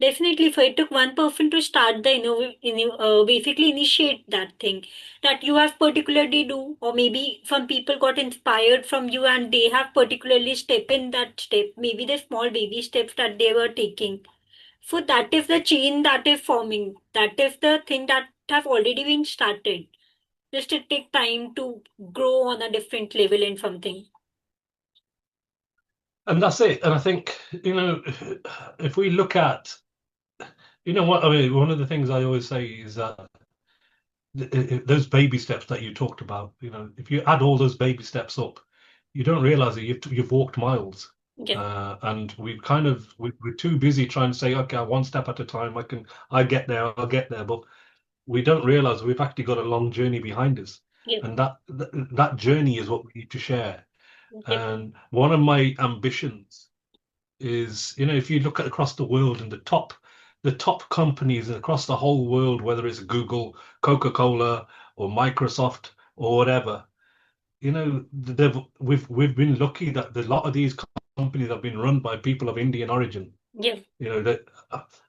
A: Definitely, for it took one person to start the basically initiate that thing that you have particularly do, or maybe some people got inspired from you and they have particularly step in that step, maybe the small baby steps that they were taking. So that is the chain that is forming. That is the thing that have already been started. Just it take time to grow on a different level in something.
B: And that's it. And I think, if we look at, what I mean, one of the things I always say is that those baby steps that you talked about, if you add all those baby steps up, you don't realize that you've walked miles.
A: Yeah,
B: And we're too busy trying to say, okay, one step at a time, I get there, I'll get there. But we don't realize we've actually got a long journey behind us.
A: yeah,
B: And that journey is what we need to share.
A: yeah,
B: And one of my ambitions is, if you look at across the world and the top companies across the whole world, whether it's Google, Coca-Cola, or Microsoft or whatever, we've been lucky that a lot of these companies have been run by people of Indian origin.
A: yeah,
B: That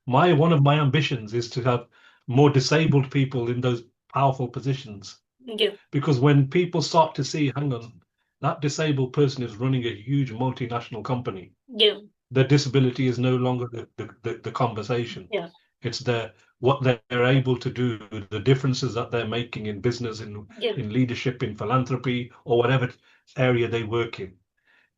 B: my one of my ambitions is to have more disabled people in those powerful positions,
A: yeah,
B: because when people start to see, hang on, that disabled person is running a huge multinational company,
A: yeah,
B: the disability is no longer the conversation.
A: yeah,
B: It's there. what they're able to do, the differences that they're making in business,
A: yeah,
B: in leadership, in philanthropy, or whatever area they work in.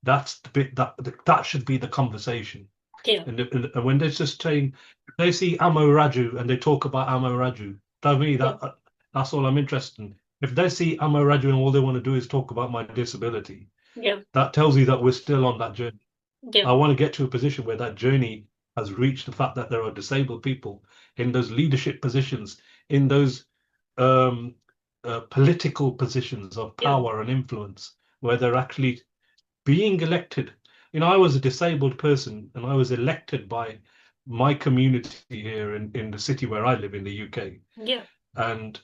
B: That's the bit that should be the conversation.
A: yeah,
B: And when they're just saying, they see Amo Raju and they talk about Amo Raju, to me
A: yeah,
B: that's all I'm interested in. If they see Amo Raju and all they want to do is talk about my disability,
A: yeah,
B: that tells you that we're still on that journey.
A: yeah,
B: I want to get to a position where that journey has reached the fact that there are disabled people in those leadership positions, in those um, political positions of
A: yeah,
B: power and influence, where they're actually being elected. I was a disabled person and I was elected by my community here in the city where I live in the UK.
A: yeah,
B: And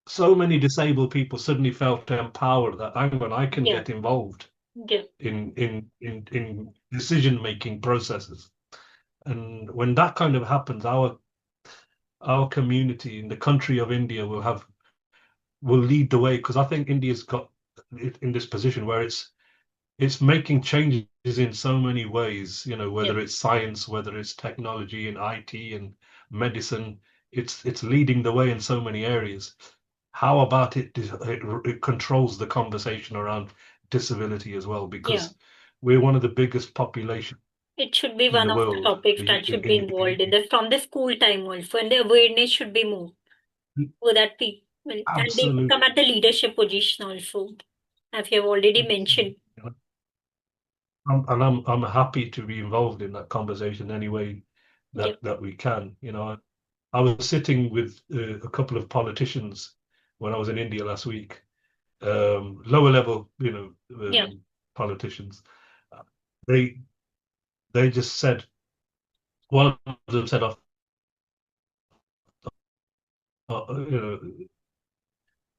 B: so many disabled people suddenly felt empowered that hang on, I can
A: yeah,
B: get involved
A: yeah,
B: in decision making processes. And when that kind of happens, our community in the country of India will lead the way because I think India's got it in this position where it's making changes in so many ways,
A: yeah,
B: whether it's science, whether it's technology and IT and medicine, it's leading the way in so many areas. How about it controls the conversation around disability as well,
A: yeah.
B: because we're one of the biggest population
A: It should be
B: in
A: one
B: the
A: of the
B: world.
A: topics that should be involved in the from the school time also, and the awareness should be more so that people and they should
B: Absolutely.
A: come at the leadership position also, as you have already mentioned.
B: And I'm happy to be involved in that conversation any way
A: Yeah,
B: that we can. I was sitting with a couple of politicians when I was in India last week, lower level,
A: yeah,
B: politicians. They they just said one of them said, you know,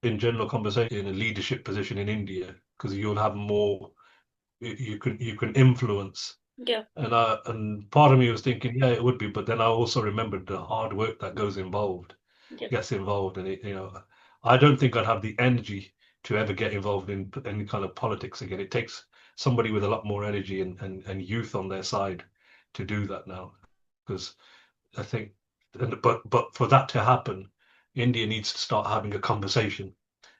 B: in general conversation, in a leadership position in India, because you'll have more, you can influence.
A: yeah,
B: And part of me was thinking, yeah, it would be, but then I also remembered the hard work that
A: yeah,
B: gets involved in it. I don't think I'd have the energy to ever get involved in any kind of politics again. It takes somebody with a lot more energy and youth on their side to do that now. Because I think, but for that to happen, India needs to start having a conversation.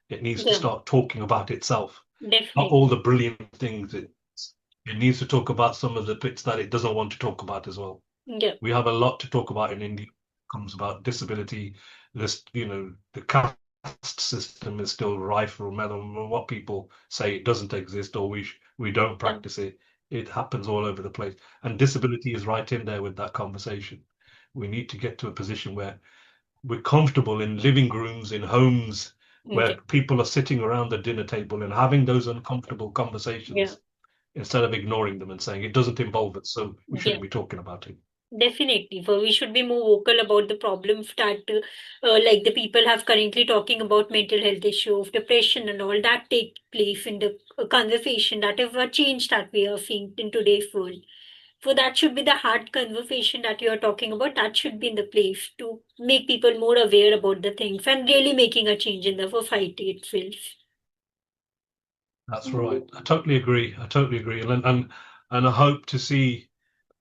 B: It needs to
A: yeah,
B: start talking about itself, not all
A: definitely.
B: the brilliant things. It needs to talk about some of the bits that it doesn't want to talk about as well.
A: Yeah,
B: We have a lot to talk about in India. It comes about disability. The caste system is still rife for what people say it doesn't exist or we don't
A: yeah,
B: practice it. It happens all over the place, and disability is right in there with that conversation. We need to get to a position where we're comfortable in living rooms, in homes, where
A: yeah,
B: people are sitting around the dinner table and having those uncomfortable
A: yeah,
B: conversations instead of ignoring them and saying it doesn't involve us, so we
A: yeah.
B: shouldn't be talking about it.
A: Definitely, for we should be more vocal about the problems that, like the people have currently talking about mental health issue of depression and all that take place in the conversation. That is a change that we are seeing in today's world. So that should be the hard conversation that you are talking about. That should be in the place to make people more aware about the things and really making a change in the society itself.
B: That's right. I totally agree. I totally agree. And I hope to see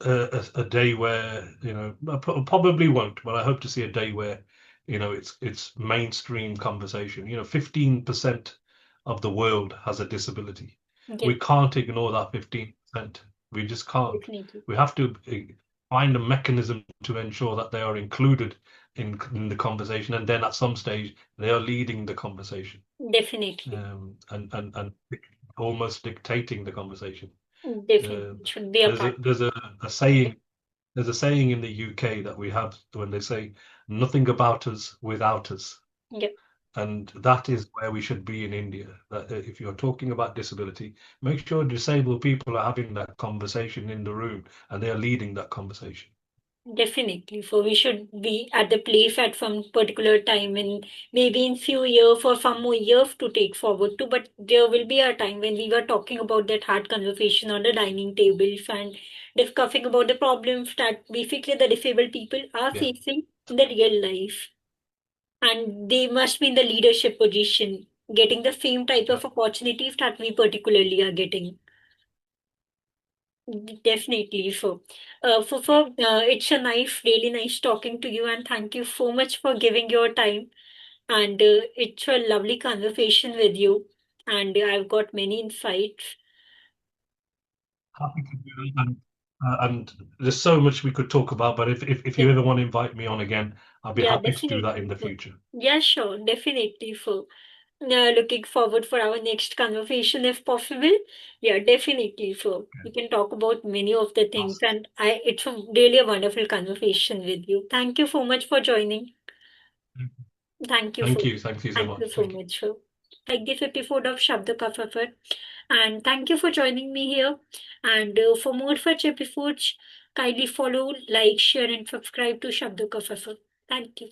B: a day where, I probably won't, but I hope to see a day where, it's mainstream conversation. 15% of the world has a disability.
A: Yeah,
B: We can't ignore that 15%. We just can't.
A: definitely,
B: We have to find a mechanism to ensure that they are included in the conversation, and then at some stage they are leading the conversation,
A: definitely,
B: and almost dictating the conversation.
A: definitely.
B: Um,
A: It should be a
B: there's a
A: part.
B: there's a saying in the UK that we have when they say nothing about us without us.
A: Yeah,
B: And that is where we should be in India. That if you're talking about disability, make sure disabled people are having that conversation in the room and they are leading that conversation.
A: definitely. So we should be at the place at some particular time and maybe in few years or some more years to take forward to. But there will be a time when we were talking about that hard conversation on the dining tables and discussing about the problems that basically the disabled people are
B: Yeah,
A: facing in the real life. And they must be in the leadership position, getting the same type
B: yeah,
A: of opportunities that we particularly are getting. Definitely. It's a nice, really nice talking to you, and thank you so much for giving your time. And it's a lovely conversation with you, and I've got many insights.
B: Happy to do that. And there's so much we could talk about, but if you
A: Yeah,
B: ever want to invite me on again, I'll be
A: yeah,
B: happy to do that in
A: definitely.
B: the future.
A: Yeah, sure, definitely. Looking forward for our next conversation if possible. Yeah, definitely. We can talk about many of the things,
B: Awesome.
A: and it's really a wonderful conversation with you. Thank you so much for joining. Thank you for
B: Thank you so
A: thank you
B: much.
A: so
B: Thank you.
A: much for like this episode of Shabda Ka Safar. And thank you for joining me here. And for more such episodes, kindly follow, like, share, and subscribe to Shabda Ka Safar. Thank you.